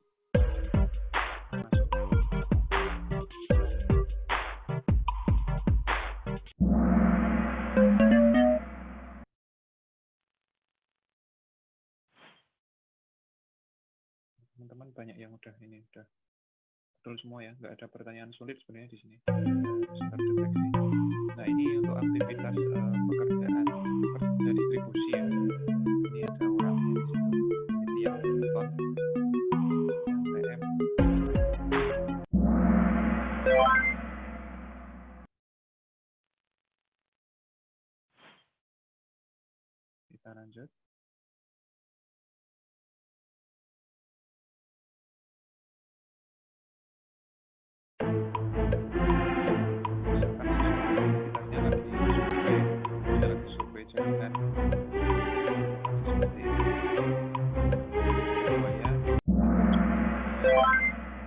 Teman-teman banyak yang udah betul semua ya, nggak ada pertanyaan sulit sebenarnya di sini. Nah, ini untuk aktivitas pekerjaan ada distribusi ya. Ini ada orangnya di situ. Ini yang nonton, yang PM. Kita lanjut. Misalkan aktivitasnya lagi survei jaringan seperti ini. Supaya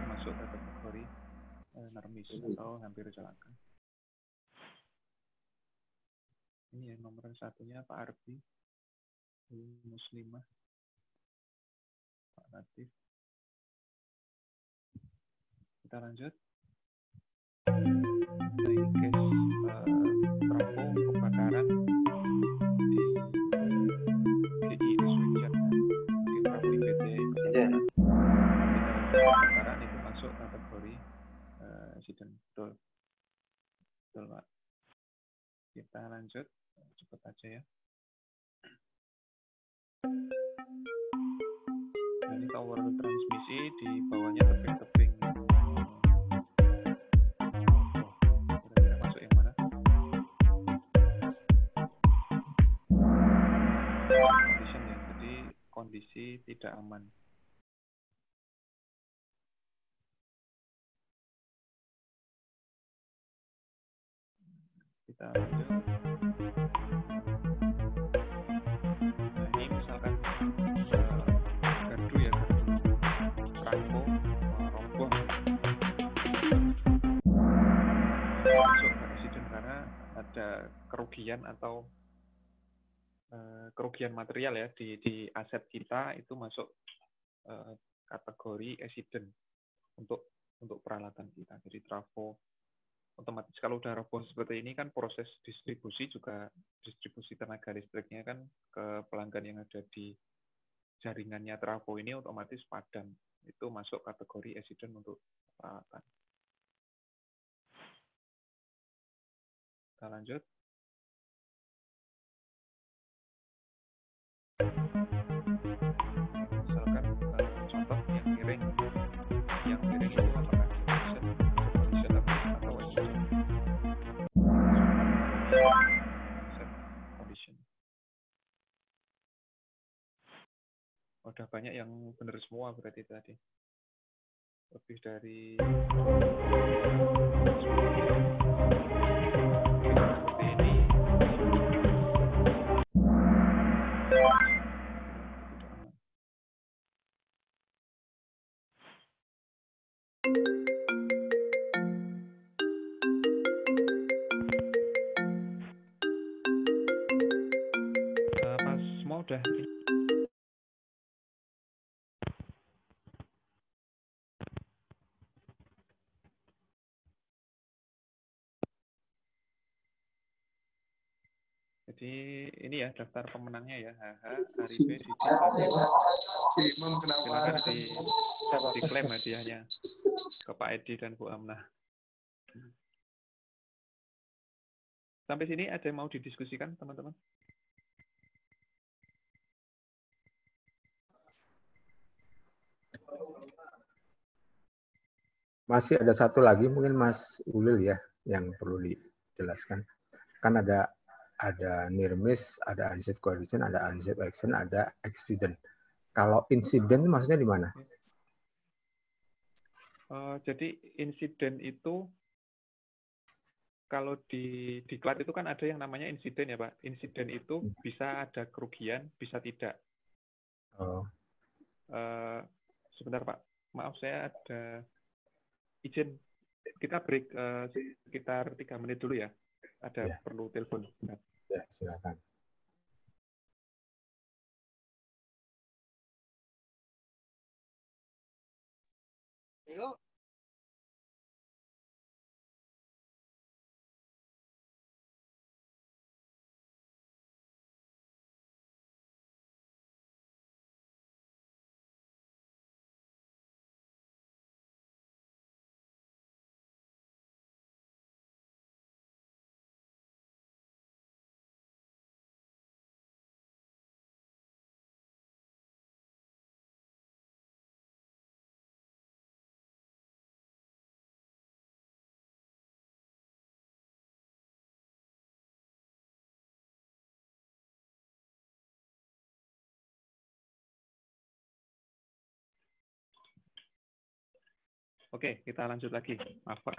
masuk kategori nermis atau hampir celaka. Ini ya nomor satunya Pak Arbi, Muslimah, Pak Latif. Kita lanjut. Nah, ini case trafo kebakaran di GI di Switcher. Mungkin trafo IPT kebakaran. Ketika kebakaran itu masuk kategori accident. Betul. Betul, Pak. Kita lanjut. Cepat aja ya. Nah, ini tower transmisi di bawahnya tebing-tebing. Kira-kira masuk yang mana? Condition ya, jadi kondisi tidak aman. Kita lanjut. Nah, ini misalkan gardu ya, gardu trafo roboh. Masuk ke accident karena ada kerugian atau kerugian material ya di aset kita itu masuk kategori accident untuk peralatan kita. Jadi trafo otomatis kalau udah roboh seperti ini kan proses distribusi tenaga listriknya kan ke pelanggan yang ada di jaringannya trafo ini otomatis padam. Itu masuk kategori accident untuk peralatan. Kita lanjut. Misalkan contoh yang miring itu apakah condition atau accident? Condition. Udah banyak yang benar semua berarti tadi. Lebih dari seperti ini. Pas semua udah. Jadi ini ya daftar pemenangnya ya. HH, Arife, Siti, silakan diklaim hadiahnya ke Pak Edi dan Bu Amnah. Sampai sini ada yang mau didiskusikan teman-teman? Masih ada satu lagi mungkin Mas Ulil ya yang perlu dijelaskan. Kan ada near miss, ada unsafe collision, ada unsafe action, ada accident. Kalau insiden maksudnya di mana? Jadi insiden itu kalau di diklat itu kan ada yang namanya insiden ya Pak. Insiden itu bisa ada kerugian, bisa tidak. Oh. Sebentar Pak, maaf saya ada izin. Kita break sekitar 3 menit dulu ya. Ada perlu telepon. Ya, silakan. Yuk. Oke, kita lanjut lagi. Maaf, Pak.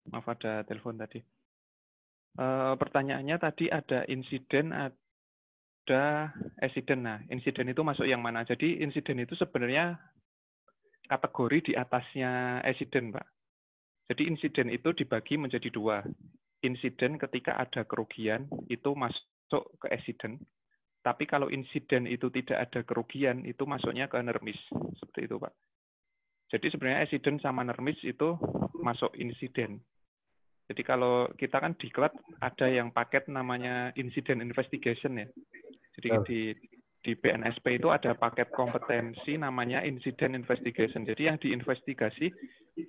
Maaf, ada telepon tadi. Pertanyaannya tadi ada insiden, ada accident. Nah, insiden itu masuk yang mana? Jadi insiden itu sebenarnya kategori di atasnya accident, Pak. Jadi insiden itu dibagi menjadi dua. Insiden ketika ada kerugian itu masuk ke accident. Tapi kalau insiden itu tidak ada kerugian, itu masuknya ke nermis. Seperti itu, Pak. Jadi sebenarnya accident sama nermis itu masuk insiden. Jadi kalau kita kan di Klat ada yang paket namanya incident investigation ya. Jadi di BNSP itu ada paket kompetensi namanya incident investigation. Jadi yang diinvestigasi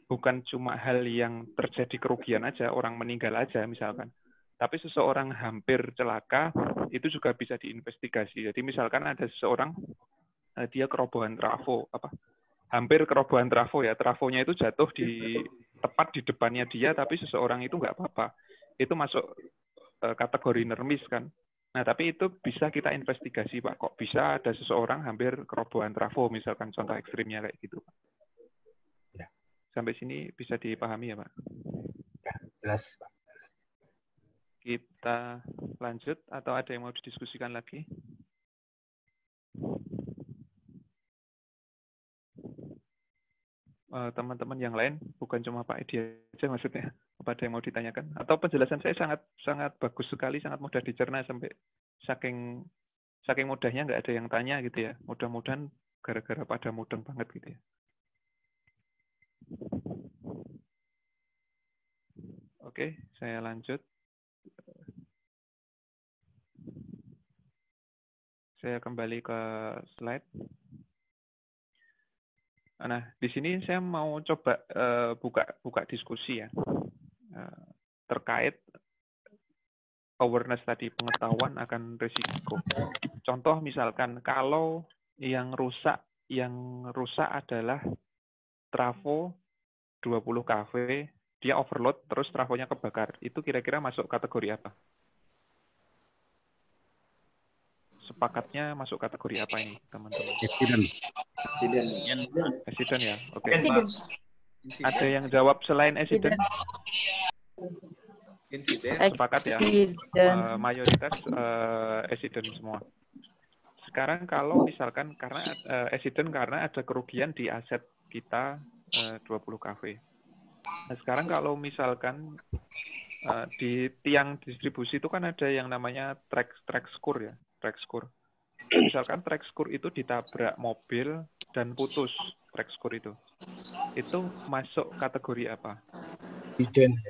bukan cuma hal yang terjadi kerugian aja, orang meninggal aja misalkan. Tapi seseorang hampir celaka, itu juga bisa diinvestigasi. Jadi misalkan ada seseorang, dia kerobohan trafo, hampir kerobohan trafo ya, trafonya itu jatuh tepat di depannya dia, tapi seseorang itu nggak apa-apa. Itu masuk kategori nermis kan. Nah, tapi itu bisa kita investigasi, Pak. Kok bisa ada seseorang hampir kerobohan trafo, misalkan contoh ekstrimnya kayak gitu. Ya. Sampai sini bisa dipahami ya, Pak? Ya, jelas, Pak. Kita lanjut atau ada yang mau didiskusikan lagi? Teman-teman yang lain, bukan cuma Pak Edi aja maksudnya. Apa ada yang mau ditanyakan? Atau penjelasan saya sangat bagus sekali, sangat mudah dicerna sampai saking mudahnya nggak ada yang tanya gitu ya. Mudah-mudahan gara-gara pada mudeng banget gitu ya. Oke, saya lanjut. Saya kembali ke slide. Nah, di sini saya mau coba buka diskusi ya terkait awareness tadi, pengetahuan akan risiko. Contoh misalkan kalau yang rusak adalah trafo 20 kV, dia overload terus trafonya kebakar. Itu kira-kira masuk kategori apa? Sepakatnya masuk kategori apa ini, teman-teman? Accident ya, oke. Ada yang jawab selain accident? Sepakat ya. Mayoritas accident semua. Sekarang kalau misalkan karena accident karena ada kerugian di aset kita 20 kV. Nah, sekarang kalau misalkan di tiang distribusi itu kan ada yang namanya track score ya. Track score. Misalkan track score itu ditabrak mobil dan putus track score itu masuk kategori apa? Insiden.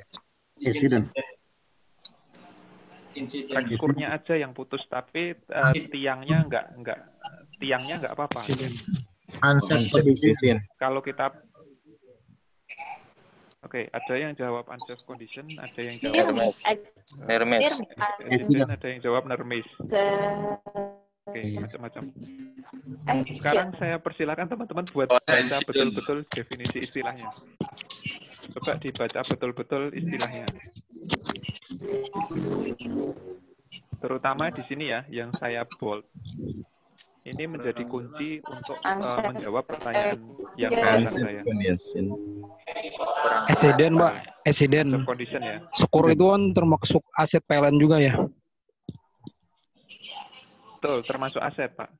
Track score-nya aja yang putus, tapi tiangnya nggak apa-apa. Unsafe condition. Kalau kita Oke, ada yang jawab unsafe condition, ada yang jawab Nermis. ada yang jawab nermis. Oke, macam-macam. Sekarang saya persilakan teman-teman buat baca betul-betul definisi istilahnya. Coba dibaca betul-betul istilahnya. Terutama di sini ya, yang saya bold. Ini menjadi kunci untuk menjawab pertanyaan yang saya. Accident, Mbak. Accident. Condition ya. Skor itu kan termasuk aset PLN juga ya? Betul, termasuk aset, Pak.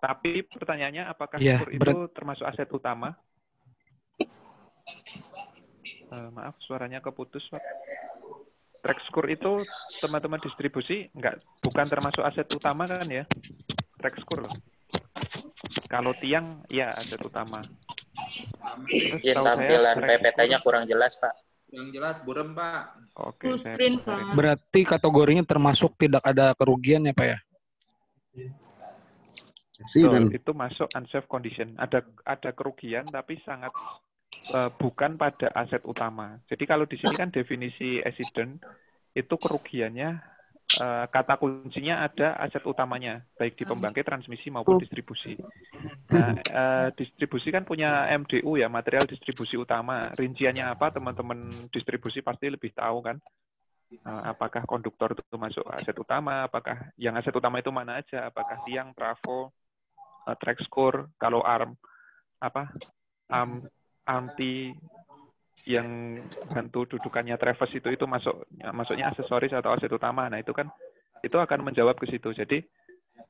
Tapi pertanyaannya apakah ya, skor itu termasuk aset utama? Maaf, suaranya keputus, Pak. Track score itu teman-teman distribusi bukan termasuk aset utama kan ya? Track score loh. Kalau tiang ya aset utama. Izin tampilan PPT-nya kurang jelas, Pak. Kurang jelas, burem, Pak. Oke, berarti kategorinya termasuk tidak ada kerugian ya, Pak ya? Betul, itu masuk unsafe condition. Ada kerugian tapi sangat bukan pada aset utama. Jadi kalau di sini kan definisi accident itu kerugiannya kata kuncinya ada aset utamanya, baik di pembangkit, transmisi maupun distribusi. Nah, distribusi kan punya MDU ya, material distribusi utama. Rinciannya apa, teman-teman distribusi pasti lebih tahu kan. Apakah konduktor itu masuk aset utama, apakah yang aset utama itu mana aja, apakah tiang, trafo, track score, kalau anti yang bantu dudukannya Travis itu masuknya aksesoris atau aset utama. Nah, itu kan itu akan menjawab ke situ. Jadi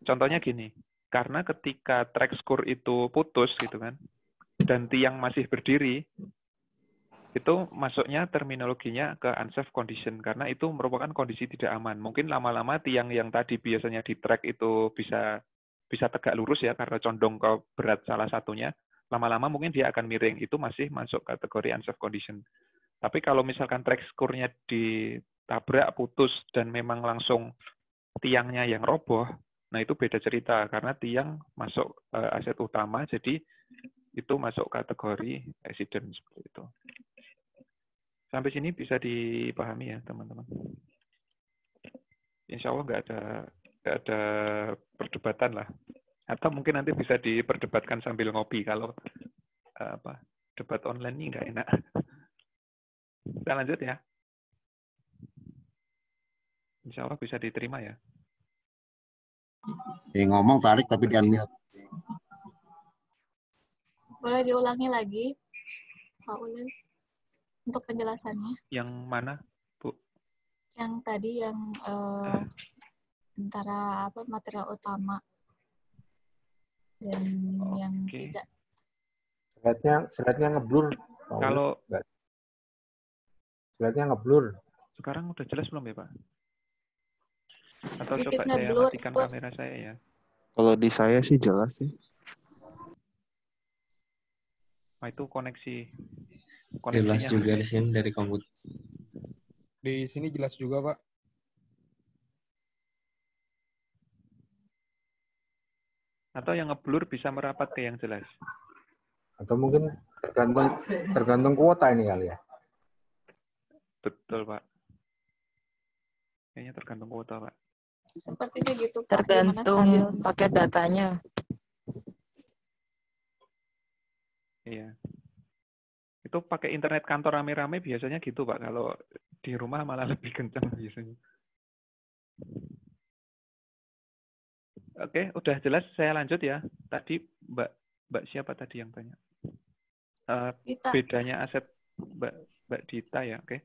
contohnya gini, karena ketika track score itu putus gitu kan, dan tiang masih berdiri, itu masuknya terminologinya ke unsafe condition, karena itu merupakan kondisi tidak aman. Mungkin lama-lama tiang yang tadi biasanya di track itu bisa tegak lurus ya, karena condong ke berat salah satunya, lama-lama mungkin dia akan miring. Itu masih masuk kategori unsafe condition. Tapi kalau misalkan track score-nya ditabrak, putus, dan memang langsung tiangnya yang roboh, nah itu beda cerita, karena tiang masuk aset utama, jadi itu masuk kategori accident seperti itu. Sampai sini bisa dipahami ya teman-teman. Insya Allah nggak ada perdebatan lah. Atau mungkin nanti bisa diperdebatkan sambil ngopi kalau debat online ini nggak enak. Kita lanjut ya. Insya Allah bisa diterima ya. Ngomong tarik tapi di unmute. Boleh diulangi lagi, Pak Ulil, untuk penjelasannya. Yang mana, Bu? Yang tadi yang antara material utama dan yang tidak. Slide-nya ngeblur. Kalau slide-nya ngeblur. Sekarang udah jelas belum ya, Pak? Atau Dikit coba saya matikan kamera saya ya. Kalau di saya sih jelas sih. Nah, itu koneksinya jelas juga di sini dari komputer. Di sini jelas juga, Pak. Atau yang ngeblur bisa merapat ke yang jelas. Atau mungkin tergantung kuota ini kali ya. Betul, Pak. Kayaknya tergantung kuota, Pak. Sepertinya gitu, Pak. Tergantung paket datanya. Iya. Itu pakai internet kantor rame-rame biasanya gitu, Pak. Kalau di rumah malah lebih kencang biasanya. Oke, udah jelas. Saya lanjut ya. Tadi Mbak siapa tadi yang tanya? Bedanya aset Mbak Dita ya, oke.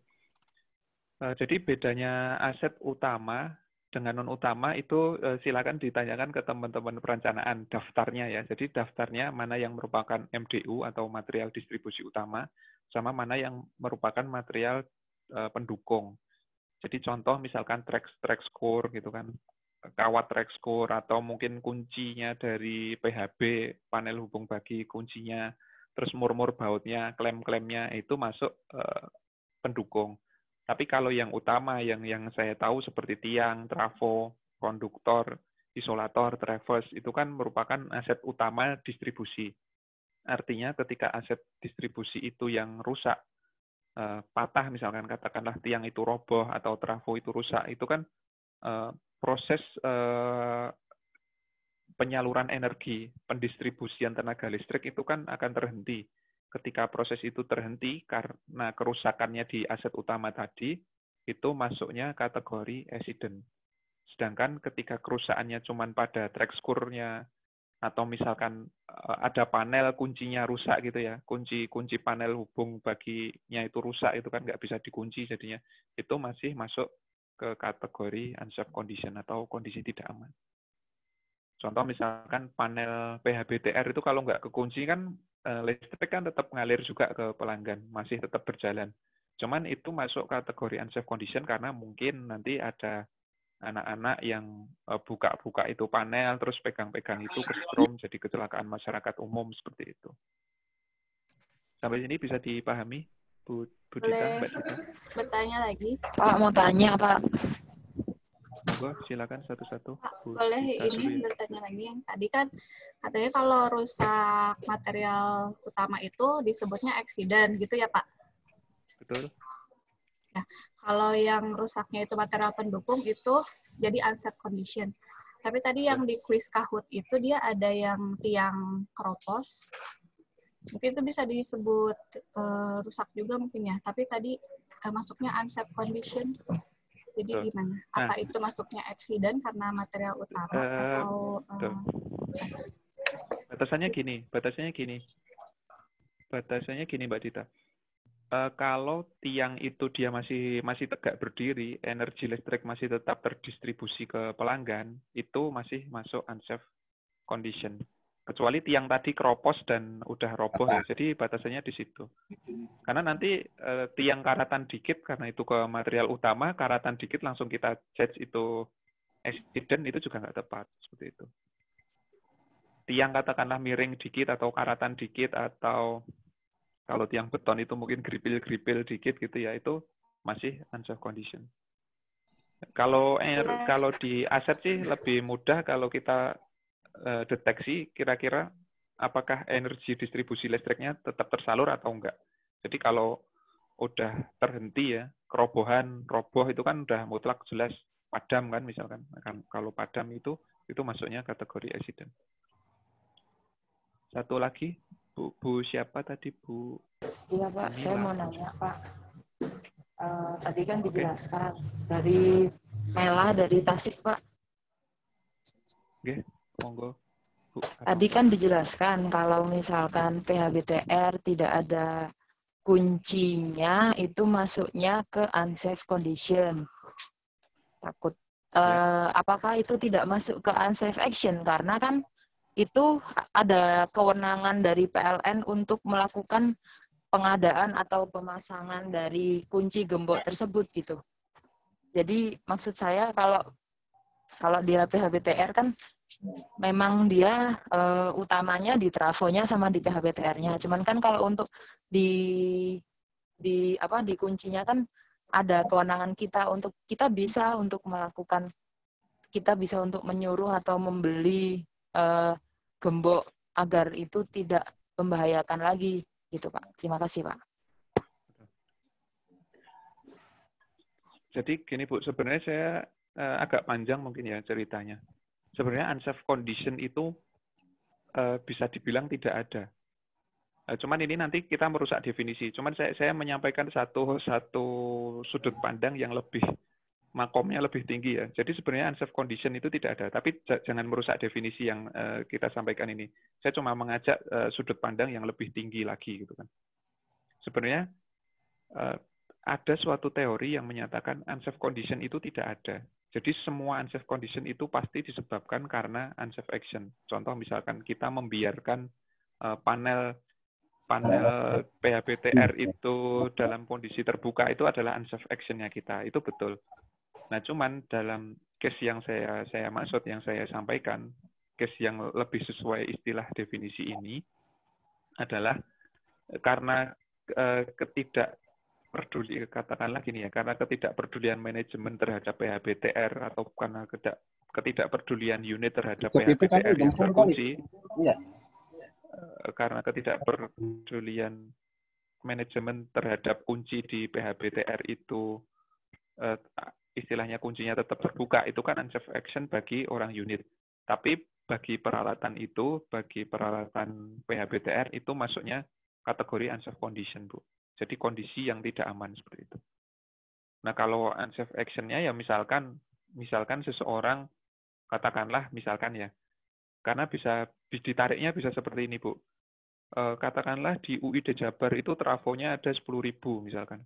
Jadi bedanya aset utama dengan non utama itu silakan ditanyakan ke teman-teman perencanaan daftarnya ya. Jadi daftarnya mana yang merupakan MDU atau material distribusi utama, sama mana yang merupakan material pendukung. Jadi contoh misalkan track score gitu kan, kawat track score, atau mungkin kuncinya dari PHB, panel hubung bagi kuncinya, terus murmur bautnya, klem-klemnya itu masuk pendukung. Tapi kalau yang utama, yang saya tahu seperti tiang, trafo, konduktor, isolator, traverse, itu kan merupakan aset utama distribusi. Artinya ketika aset distribusi itu yang rusak, patah misalkan, katakanlah tiang itu roboh atau trafo itu rusak, itu kan proses penyaluran energi, pendistribusian tenaga listrik itu kan akan terhenti. Ketika proses itu terhenti karena kerusakannya di aset utama tadi, itu masuknya kategori accident. Sedangkan ketika kerusakannya cuma pada track score-nya, atau misalkan ada panel kuncinya rusak gitu ya, kunci panel hubung baginya itu rusak, itu kan nggak bisa dikunci jadinya, itu masih masuk ke kategori unsafe condition atau kondisi tidak aman. Contoh misalkan panel PHBTR itu kalau nggak kekunci kan listrik kan tetap ngalir juga ke pelanggan, masih tetap berjalan. Cuman itu masuk kategori unsafe condition karena mungkin nanti ada anak-anak yang buka-buka itu panel, terus pegang-pegang itu kesetrum, jadi kecelakaan masyarakat umum seperti itu. Sampai sini bisa dipahami, Bu Dita, Mbak Dita? Bertanya lagi? Pak, mau tanya, Pak. Monggo, silakan satu-satu. Boleh ini bertanya lagi, yang tadi kan katanya kalau rusak material utama itu disebutnya accident gitu ya, Pak? Betul. Ya, kalau yang rusaknya itu material pendukung itu jadi unsafe condition. Tapi tadi yang di kuis Kahoot itu dia ada yang tiang keropos. Mungkin itu bisa disebut rusak juga mungkin ya. Tapi tadi masuknya unsafe condition. Jadi gimana? Apa itu masuknya accident karena material utama atau batasannya gini, Mbak Dita. Kalau tiang itu dia masih tegak berdiri, energi listrik masih tetap terdistribusi ke pelanggan, itu masih masuk unsafe condition. Kecuali tiang tadi keropos dan udah roboh ya. Jadi batasannya di situ. Karena nanti tiang karatan dikit karena itu ke material utama, karatan dikit langsung kita judge itu accident, itu juga nggak tepat seperti itu. Tiang katakanlah miring dikit atau karatan dikit, atau kalau tiang beton itu mungkin geripil-geripil dikit gitu ya, itu masih unsafe condition. Kalau di aset sih lebih mudah kalau kita deteksi kira-kira apakah energi distribusi listriknya tetap tersalur atau enggak. Jadi kalau udah terhenti ya, roboh itu kan udah mutlak jelas padam kan misalkan. Kalau padam itu masuknya kategori accident. Satu lagi, Bu siapa tadi, Bu? Iya Pak, saya mau nanya Pak. Tadi kan dijelaskan dari Mela dari Tasik Pak. Oke, monggo. Bu, tadi kan dijelaskan kalau misalkan PHBTR tidak ada kuncinya itu masuknya ke unsafe condition. Takut apakah itu tidak masuk ke unsafe action karena kan itu ada kewenangan dari PLN untuk melakukan pengadaan atau pemasangan dari kunci gembok tersebut gitu. Jadi maksud saya kalau dia PHBTR kan memang dia utamanya di trafonya sama di PHBTR-nya. Cuman kan kalau untuk di kuncinya kan ada kewenangan kita bisa untuk menyuruh atau membeli gembok agar itu tidak membahayakan lagi gitu Pak. Terima kasih Pak. Jadi gini Bu, sebenarnya saya agak panjang mungkin ya ceritanya. Sebenarnya unsafe condition itu bisa dibilang tidak ada. Cuman ini nanti kita merusak definisi. Cuman saya menyampaikan satu sudut pandang yang makomnya lebih tinggi ya. Jadi sebenarnya unsafe condition itu tidak ada. Tapi jangan merusak definisi yang kita sampaikan ini. Saya cuma mengajak sudut pandang yang lebih tinggi lagi gitu kan. Sebenarnya ada suatu teori yang menyatakan unsafe condition itu tidak ada. Jadi semua unsafe condition itu pasti disebabkan karena unsafe action. Contoh misalkan kita membiarkan panel PHBTR itu dalam kondisi terbuka itu adalah unsafe action-nya kita. Itu betul. Nah, cuman dalam case yang saya maksud, yang saya sampaikan, case yang lebih sesuai istilah definisi ini adalah karena katakanlah gini ya, karena ketidakpedulian manajemen terhadap PHBTR atau karena ketidakpedulian unit terhadap PHBTR yang berkunci, karena ketidakpedulian manajemen terhadap kunci di PHBTR itu istilahnya kuncinya tetap terbuka, itu kan unsafe action bagi orang unit. Tapi bagi peralatan PHBTR itu masuknya kategori unsafe condition, Bu. Jadi kondisi yang tidak aman seperti itu. Nah, kalau unsafe action-nya ya misalkan seseorang, katakanlah misalkan ya, karena bisa ditariknya bisa seperti ini, Bu. Katakanlah di UID Jabar itu trafonya ada 10.000 misalkan.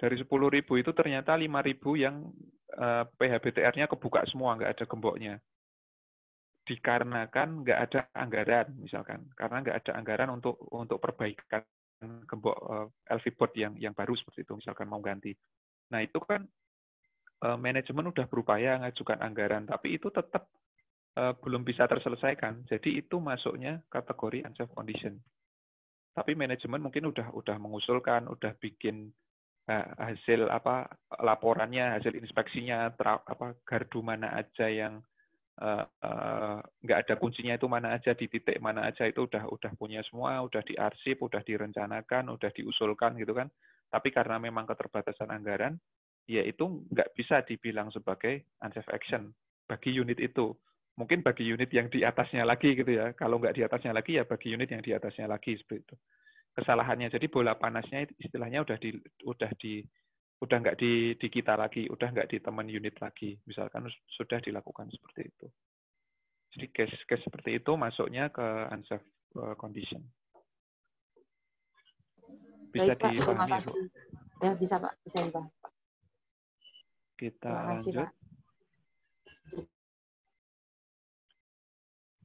Dari 10.000 itu ternyata 5.000 yang PHBTR-nya kebuka semua, nggak ada gemboknya. Dikarenakan nggak ada anggaran misalkan, karena nggak ada anggaran untuk perbaikan gembok LV board yang baru seperti itu, misalkan mau ganti. Nah itu kan manajemen udah berupaya ngajukan anggaran, tapi itu tetap belum bisa terselesaikan. Jadi itu masuknya kategori unsafe condition. Tapi manajemen mungkin udah mengusulkan, udah bikin hasil laporannya, hasil inspeksinya, gardu mana aja yang nggak ada kuncinya itu mana aja, di titik mana aja itu udah punya semua, udah diarsip, udah direncanakan, udah diusulkan gitu kan. Tapi karena memang keterbatasan anggaran, ya itu nggak bisa dibilang sebagai unsafe action bagi unit itu. Mungkin bagi unit yang di atasnya lagi gitu ya. Kalau nggak di atasnya lagi ya bagi unit yang di atasnya lagi seperti itu. Kesalahannya jadi bola panasnya istilahnya udah nggak di kita lagi, udah nggak di teman unit lagi, misalkan sudah dilakukan seperti itu. Jadi case seperti itu masuknya ke unsafe condition. Bisa Baik, Pak. Terima dipahami ya, Bu? kasih. Ya, bisa, Pak. Bisa dipahami, Pak. Kita Terima kasih, lanjut. Pak.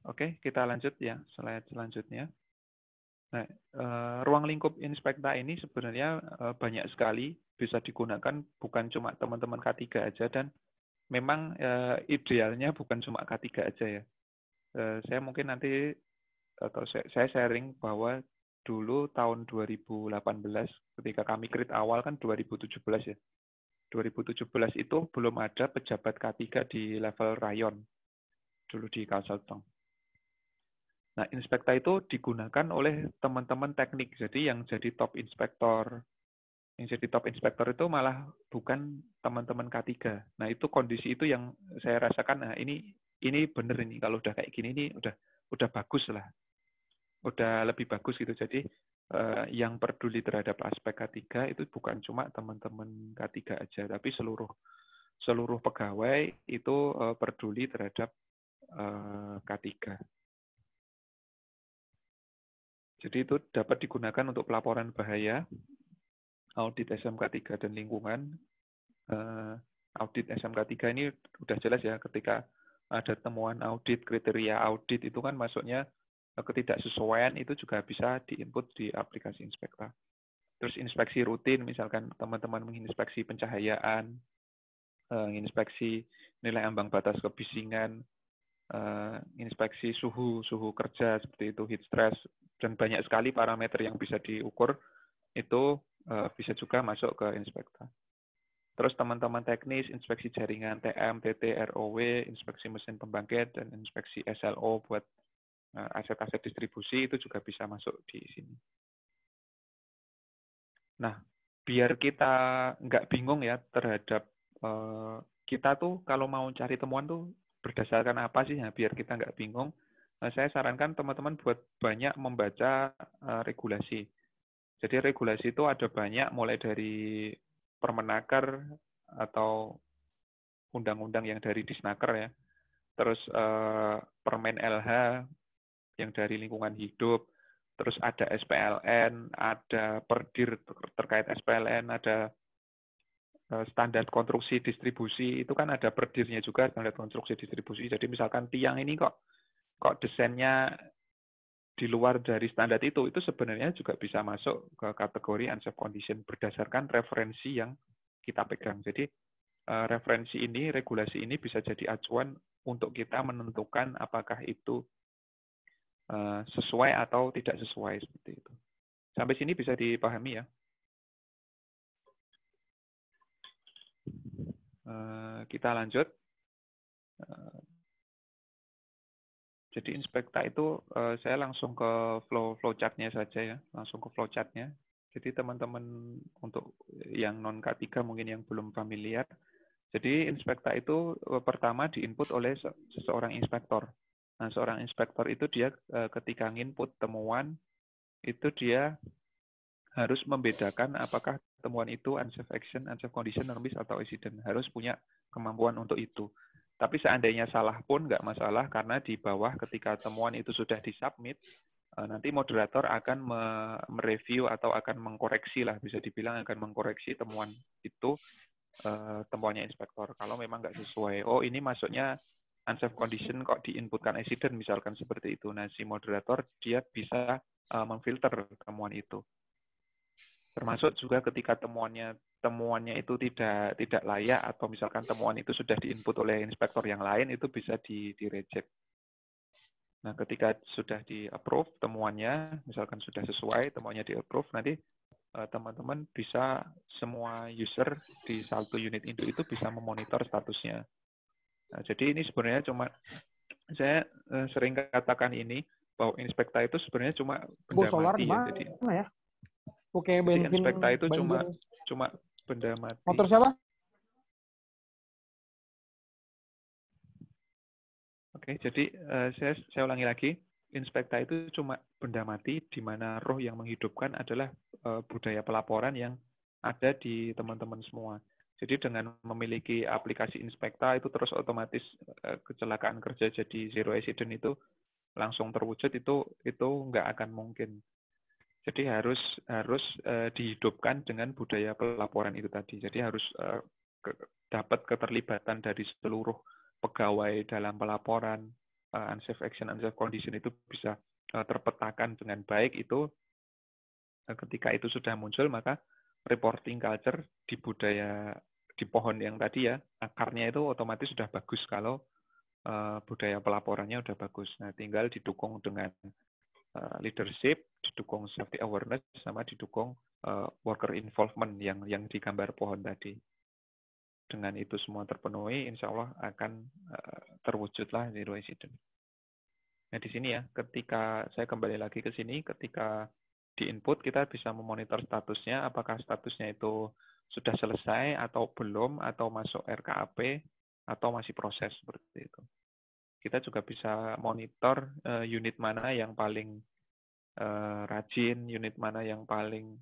Oke, kita lanjut ya, slide selanjutnya. Nah, ruang lingkup Inspekta ini sebenarnya banyak sekali bisa digunakan, bukan cuma teman-teman K3 aja, dan memang idealnya bukan cuma K3 aja ya. Saya mungkin nanti, atau saya sharing bahwa dulu tahun 2018, ketika kami create awal kan 2017 ya. 2017 itu belum ada pejabat K3 di level rayon, dulu di Kalsel-Tong. Nah, Inspekta itu digunakan oleh teman-teman teknik. Jadi yang jadi top inspektor itu malah bukan teman-teman K3. Nah, itu kondisi itu yang saya rasakan. Nah, ini bener ini, kalau udah kayak gini ini udah bagus lah. Udah lebih bagus gitu. Jadi yang peduli terhadap aspek K3 itu bukan cuma teman-teman K3 aja, tapi seluruh pegawai itu peduli terhadap K3. Jadi itu dapat digunakan untuk pelaporan bahaya, audit SMK 3 dan lingkungan. Audit SMK 3 ini udah jelas ya, ketika ada temuan audit, kriteria audit itu kan masuknya ketidaksesuaian itu juga bisa diinput di aplikasi Inspekta. Terus inspeksi rutin, misalkan teman-teman menginspeksi pencahayaan, inspeksi nilai ambang batas kebisingan, inspeksi suhu kerja seperti itu, heat stress, dan banyak sekali parameter yang bisa diukur itu bisa juga masuk ke Inspekta. Terus teman-teman teknis, inspeksi jaringan TM, TT, ROW, inspeksi mesin pembangkit, dan inspeksi SLO buat aset-aset distribusi itu juga bisa masuk di sini. Nah, biar kita nggak bingung ya terhadap kita tuh kalau mau cari temuan tuh berdasarkan apa sih, ya, biar kita nggak bingung. Saya sarankan teman-teman buat banyak membaca regulasi. Jadi regulasi itu ada banyak, mulai dari Permenaker atau undang-undang yang dari Disnaker ya, terus Permen LH yang dari lingkungan hidup, terus ada SPLN, ada Perdir terkait SPLN, ada standar konstruksi distribusi, itu kan ada perdirnya juga, standar konstruksi distribusi. Jadi misalkan tiang ini kok desainnya di luar dari standar itu sebenarnya juga bisa masuk ke kategori unsafe condition berdasarkan referensi yang kita pegang. Jadi referensi ini, regulasi ini bisa jadi acuan untuk kita menentukan apakah itu sesuai atau tidak sesuai, seperti itu. Sampai sini bisa dipahami ya. Kita lanjut. Jadi Inspekta itu saya langsung ke flowchart-nya saja ya, langsung ke flowchart-nya. Jadi teman-teman untuk yang non K3 mungkin yang belum familiar. Jadi Inspekta itu pertama diinput oleh seseorang inspektor. Nah, seorang inspektor itu dia ketika nginput temuan itu dia harus membedakan apakah temuan itu unsafe action, unsafe condition, non-miss atau accident. Harus punya kemampuan untuk itu. Tapi seandainya salah pun nggak masalah, karena di bawah ketika temuan itu sudah disubmit, nanti moderator akan mereview atau akan mengkoreksi lah, bisa dibilang akan mengkoreksi temuan itu, temuannya inspektor. Kalau memang nggak sesuai, oh ini masuknya unsafe condition kok diinputkan accident, misalkan seperti itu. Nah, si moderator dia bisa memfilter temuan itu. Termasuk juga ketika temuannya itu tidak layak, atau misalkan temuan itu sudah diinput oleh inspektor yang lain, itu bisa di-reject. Nah, ketika sudah di-approve temuannya, misalkan sudah sesuai, temuannya di-approve, nanti teman-teman bisa, semua user di satu unit induk itu bisa memonitor statusnya. Nah, jadi ini sebenarnya cuma, saya sering katakan ini, bahwa Inspekta itu sebenarnya cuma benda mati ya. Jadi ya? Oke, bensin, Inspekta itu cuma benda mati. Motor siapa? Oke, jadi saya ulangi lagi. Inspekta itu cuma benda mati, di mana roh yang menghidupkan adalah budaya pelaporan yang ada di teman-teman semua. Jadi dengan memiliki aplikasi Inspekta itu terus otomatis kecelakaan kerja jadi zero accident itu langsung terwujud, itu nggak akan mungkin. Jadi harus dihidupkan dengan budaya pelaporan itu tadi. Jadi harus dapat keterlibatan dari seluruh pegawai dalam pelaporan, unsafe action, unsafe condition itu bisa terpetakan dengan baik. Itu ketika itu sudah muncul, maka reporting culture di budaya di pohon yang tadi ya, akarnya itu otomatis sudah bagus kalau budaya pelaporannya sudah bagus. Nah, tinggal didukung dengan leadership, didukung safety awareness, sama didukung worker involvement yang digambar pohon tadi. Dengan itu semua terpenuhi, insya Allah akan terwujudlah zero accident. Nah, di sini ya, ketika saya kembali lagi ke sini, ketika di input kita bisa memonitor statusnya, apakah statusnya itu sudah selesai atau belum, atau masuk RKAP, atau masih proses seperti itu. Kita juga bisa monitor unit mana yang paling rajin, unit mana yang paling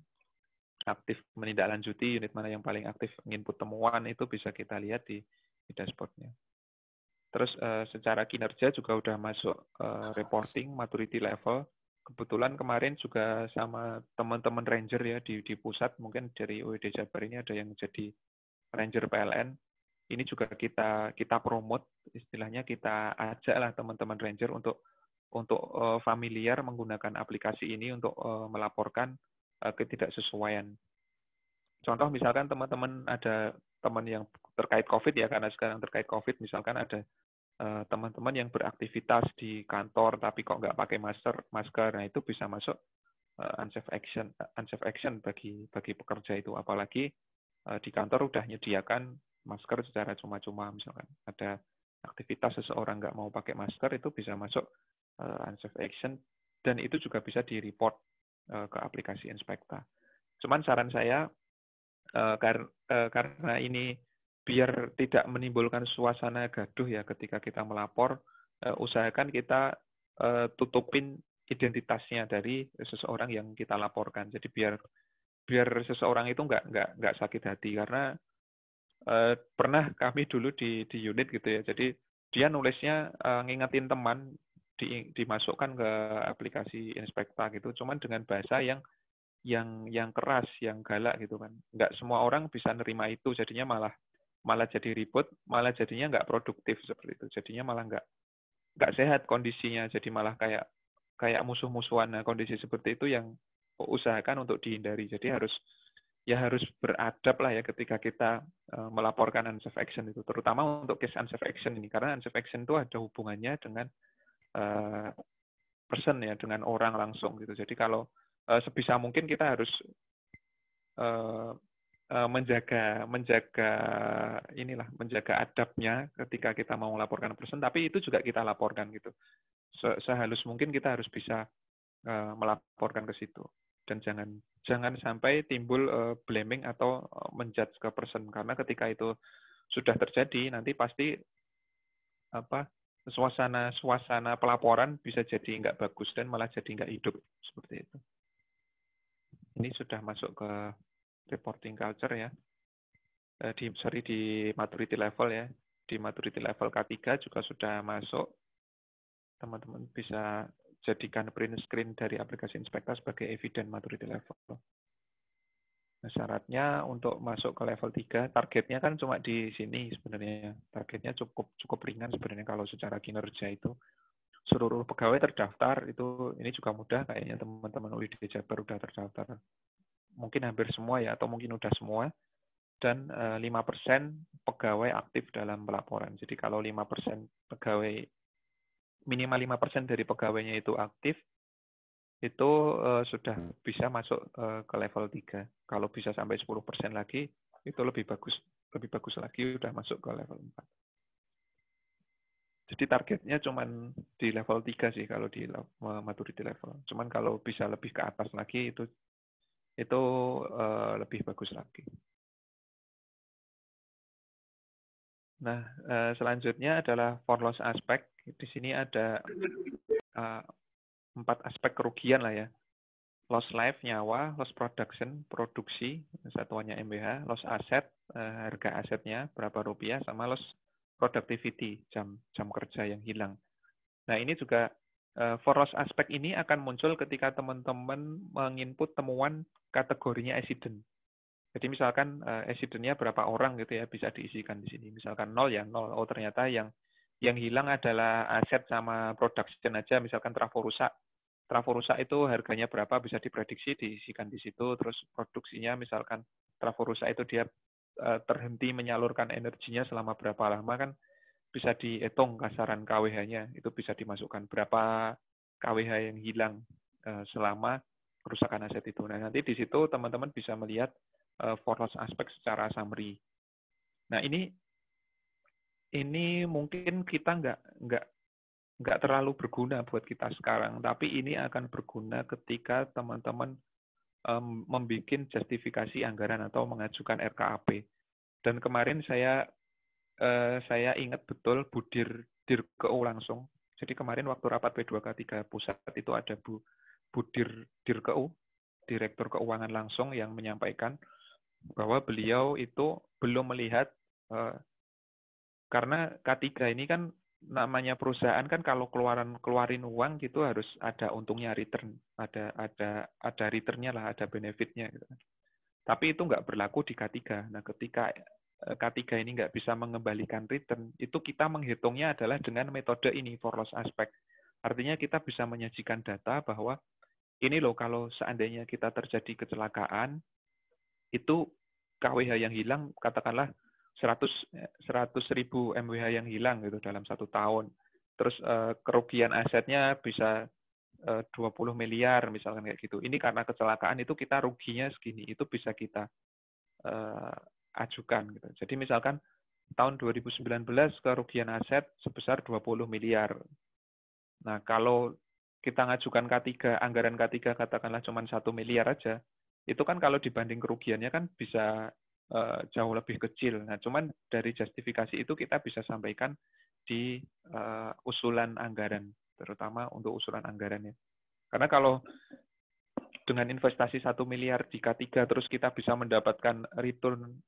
aktif menindaklanjuti, unit mana yang paling aktif menginput temuan, itu bisa kita lihat di dashboard-nya. Terus secara kinerja juga udah masuk reporting maturity level. Kebetulan kemarin juga sama teman-teman ranger ya di pusat, mungkin dari UID Jabar ini ada yang jadi ranger PLN. Ini juga kita promote, istilahnya kita ajak lah teman-teman ranger untuk familiar menggunakan aplikasi ini untuk melaporkan ketidaksesuaian. Contoh misalkan teman-teman ada teman yang terkait COVID ya, karena sekarang terkait COVID, misalkan ada teman-teman yang beraktivitas di kantor tapi kok nggak pakai masker, nah itu bisa masuk unsafe action bagi pekerja itu. Apalagi di kantor udah menyediakan masker secara cuma-cuma, misalkan ada aktivitas seseorang nggak mau pakai masker, itu bisa masuk unsafe action, dan itu juga bisa di-report ke aplikasi Inspekta. Cuman saran saya, karena ini biar tidak menimbulkan suasana gaduh ya ketika kita melapor, usahakan kita tutupin identitasnya dari seseorang yang kita laporkan. Jadi biar seseorang itu nggak sakit hati, karena pernah kami dulu di unit gitu ya. Jadi dia nulisnya ngingetin teman dimasukkan ke aplikasi Inspekta gitu, cuman dengan bahasa yang keras, yang galak gitu kan. Nggak semua orang bisa nerima itu, jadinya malah jadi ribut, malah jadinya nggak produktif seperti itu. Jadinya malah nggak sehat kondisinya, jadi malah kayak musuh-musuhan. Nah, kondisi seperti itu yang usahakan untuk dihindari. Jadi harus beradab lah ya ketika kita melaporkan unsafe action itu, terutama untuk case unsafe action ini, karena unsafe action itu ada hubungannya dengan person ya, dengan orang langsung gitu. Jadi kalau sebisa mungkin kita harus menjaga adabnya ketika kita mau melaporkan person, tapi itu juga kita laporkan gitu. Sehalus mungkin kita harus bisa melaporkan ke situ, dan jangan sampai timbul blaming atau menjudge ke person, karena ketika itu sudah terjadi nanti pasti suasana pelaporan bisa jadi nggak bagus dan malah jadi nggak hidup seperti itu. Ini sudah masuk ke reporting culture ya, di maturity level ya. Di maturity level K3 juga sudah masuk. Teman-teman bisa jadikan print screen dari aplikasi Inspekta sebagai evidence maturity level. Nah, syaratnya untuk masuk ke level 3, targetnya kan cuma di sini sebenarnya. Targetnya cukup ringan sebenarnya kalau secara kinerja itu. Seluruh pegawai terdaftar, ini juga mudah, kayaknya teman-teman UID Jabar udah terdaftar. Mungkin hampir semua ya, atau mungkin udah semua. Dan 5% pegawai aktif dalam pelaporan. Jadi kalau 5% pegawai, minimal 5% dari pegawainya itu aktif, itu sudah bisa masuk ke level 3. Kalau bisa sampai 10% lagi, itu lebih bagus lagi, udah masuk ke level 4. Jadi targetnya cuman di level 3 sih kalau di maturity level. Cuman kalau bisa lebih ke atas lagi, itu lebih bagus lagi. Nah, selanjutnya adalah for loss aspect. Di sini ada 4 aspek kerugian lah ya. loss life nyawa, loss production produksi satuannya MWH, loss aset harga asetnya berapa rupiah, sama loss productivity jam kerja yang hilang. Nah ini juga for loss aspect ini akan muncul ketika teman-teman menginput temuan kategorinya accident. Jadi misalkan accident-nya berapa orang gitu ya, bisa diisikan di sini. Misalkan 0 ya 0. Oh ternyata yang hilang adalah aset sama production aja, misalkan trafo rusak. Trafo rusak itu harganya berapa bisa diprediksi, diisikan di situ. Terus produksinya misalkan trafo rusak itu dia terhenti menyalurkan energinya selama berapa lama, kan bisa dihitung kasaran KWH-nya, itu bisa dimasukkan berapa KWH yang hilang selama kerusakan aset itu. Nah nanti di situ teman-teman bisa melihat for loss aspect secara summary. Nah ini mungkin kita nggak terlalu berguna buat kita sekarang, tapi ini akan berguna ketika teman-teman membuat justifikasi anggaran atau mengajukan RKAP. Dan kemarin saya ingat betul Bu Dirkeu langsung. Jadi kemarin waktu rapat P2K3 pusat itu ada Bu Dirkeu, Direktur Keuangan langsung, yang menyampaikan bahwa beliau itu belum melihat karena K3 ini kan namanya perusahaan kan kalau keluarin uang gitu harus ada untungnya, return, ada returnnya lah, ada benefitnya gitu. Tapi itu nggak berlaku di K3. Nah ketika K3 ini nggak bisa mengembalikan return, itu kita menghitungnya adalah dengan metode ini, for loss aspect. Artinya kita bisa menyajikan data bahwa ini loh kalau seandainya kita terjadi kecelakaan, itu KWH yang hilang katakanlah 100.000 MWH yang hilang gitu dalam 1 tahun. Terus kerugian asetnya bisa 20 miliar misalkan kayak gitu. Ini karena kecelakaan itu kita ruginya segini, itu bisa kita ajukan gitu. Jadi misalkan tahun 2019 kerugian aset sebesar 20 miliar. Nah, kalau kita ngajukan K3, anggaran K3 katakanlah cuma 1 miliar aja, itu kan kalau dibanding kerugiannya kan bisa jauh lebih kecil. Nah, cuman dari justifikasi itu kita bisa sampaikan di usulan anggaran, terutama untuk usulan anggarannya. Karena kalau dengan investasi 1 miliar di K3 terus kita bisa mendapatkan return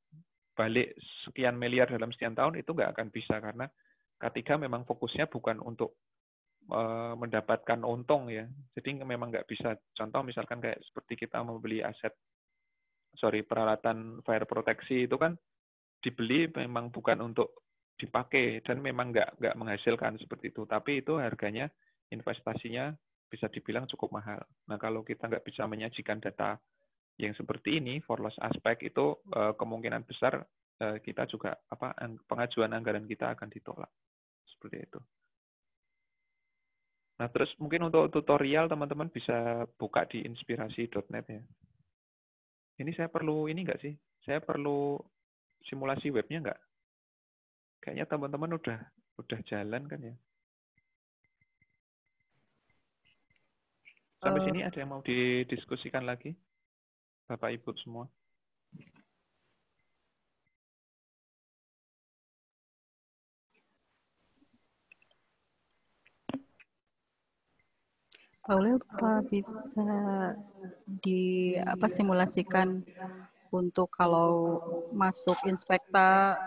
balik sekian miliar dalam sekian tahun, itu nggak akan bisa, karena K3 memang fokusnya bukan untuk mendapatkan untung ya. Jadi memang nggak bisa. Contoh misalkan kayak seperti kita membeli peralatan fire proteksi itu kan dibeli memang bukan untuk dipakai dan memang nggak menghasilkan seperti itu. Tapi itu harganya, investasinya bisa dibilang cukup mahal. Nah kalau kita nggak bisa menyajikan data yang seperti ini, for loss aspect, itu kemungkinan besar kita juga pengajuan anggaran kita akan ditolak. Seperti itu. Nah terus mungkin untuk tutorial teman-teman bisa buka di inspirasi.net ya. Ini saya perlu ini nggak sih? Saya perlu simulasi webnya nggak? Kayaknya teman-teman udah jalan kan ya? Sampai sini ada yang mau didiskusikan lagi? Bapak Ibu semua. Paulil, bisa simulasikan untuk kalau masuk inspekta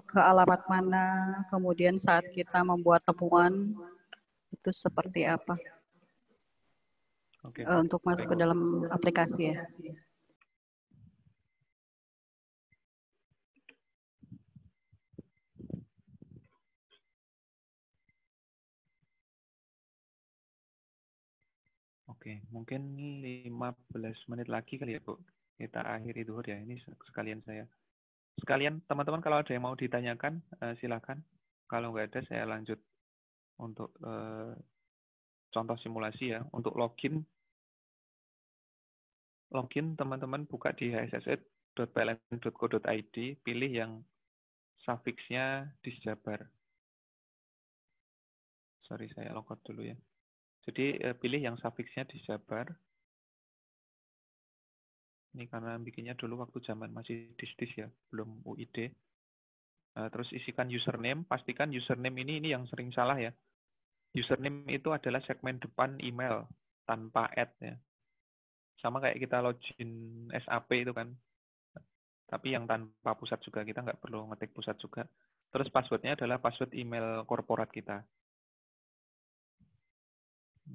ke alamat mana, kemudian saat kita membuat temuan itu seperti apa? Oke. Untuk masuk ke dalam aplikasi ya. Oke, mungkin 15 menit lagi kali ya Bu. Kita akhiri duhur ya. Ini sekalian teman-teman kalau ada yang mau ditanyakan silakan. Kalau nggak ada saya lanjut untuk contoh simulasi ya. Untuk login teman-teman buka di hsse.pln.co.id, pilih yang suffixnya disjabar. Sorry, saya logout dulu ya. Jadi pilih yang suffixnya disjabar. Ini karena bikinnya dulu waktu zaman masih distis ya, belum UID. Terus isikan username, pastikan username ini yang sering salah ya. Username itu adalah segmen depan email tanpa @ ya. sama kayak kita login SAP itu kan. Tapi yang tanpa pusat juga, kita nggak perlu ngetik pusat juga. Terus passwordnya adalah password email korporat kita.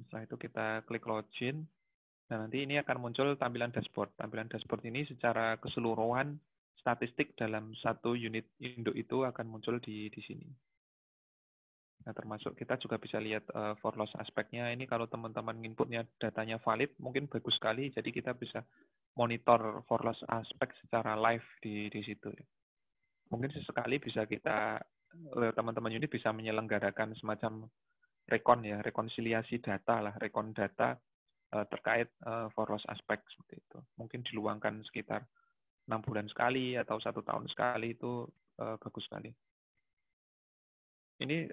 Setelah itu kita klik login. Nah, nanti ini akan muncul tampilan dashboard. Tampilan dashboard ini secara keseluruhan statistik dalam satu unit induk itu akan muncul di sini. Nah, termasuk kita juga bisa lihat for loss aspeknya. Ini kalau teman-teman inputnya datanya valid, mungkin bagus sekali. Jadi kita bisa monitor for loss aspek secara live di situ. Mungkin sesekali bisa kita, teman-teman unit bisa menyelenggarakan semacam rekon ya, rekonsiliasi data lah, rekon data terkait for loss aspek seperti itu. Mungkin diluangkan sekitar 6 bulan sekali atau 1 tahun sekali, itu bagus sekali. Ini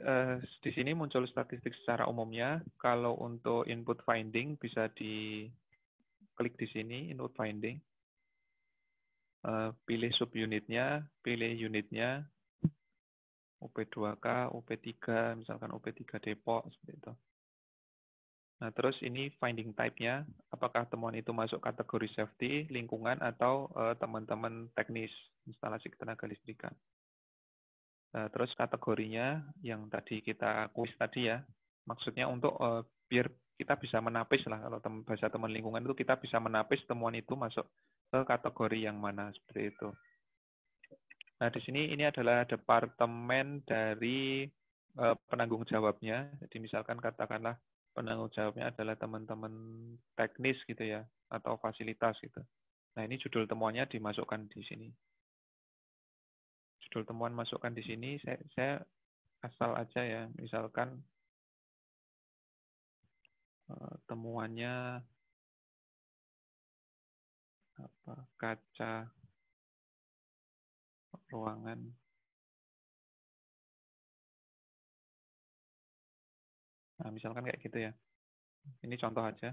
di sini muncul statistik secara umumnya. Kalau untuk input finding bisa diklik di sini, input finding. Pilih subunitnya, pilih unitnya, UP2K, UP3, misalkan UP3 Depok, seperti itu. Nah, terus ini finding type-nya, apakah temuan itu masuk kategori safety, lingkungan, atau teman-teman teknis, instalasi ketenaga listrikan. Terus kategorinya yang tadi kita kuis tadi ya, maksudnya untuk biar kita bisa menapis lah, kalau bahasa teman lingkungan itu kita bisa menapis temuan itu masuk ke kategori yang mana, seperti itu. Nah, di sini ini adalah departemen dari penanggung jawabnya. Jadi misalkan katakanlah penanggung jawabnya adalah teman-teman teknis gitu ya, atau fasilitas gitu. Nah, ini judul temuannya dimasukkan di sini. Judul temuan masukkan di sini, saya asal aja ya, misalkan temuannya apa, kaca ruangan. Nah, misalkan kayak gitu ya. Ini contoh aja.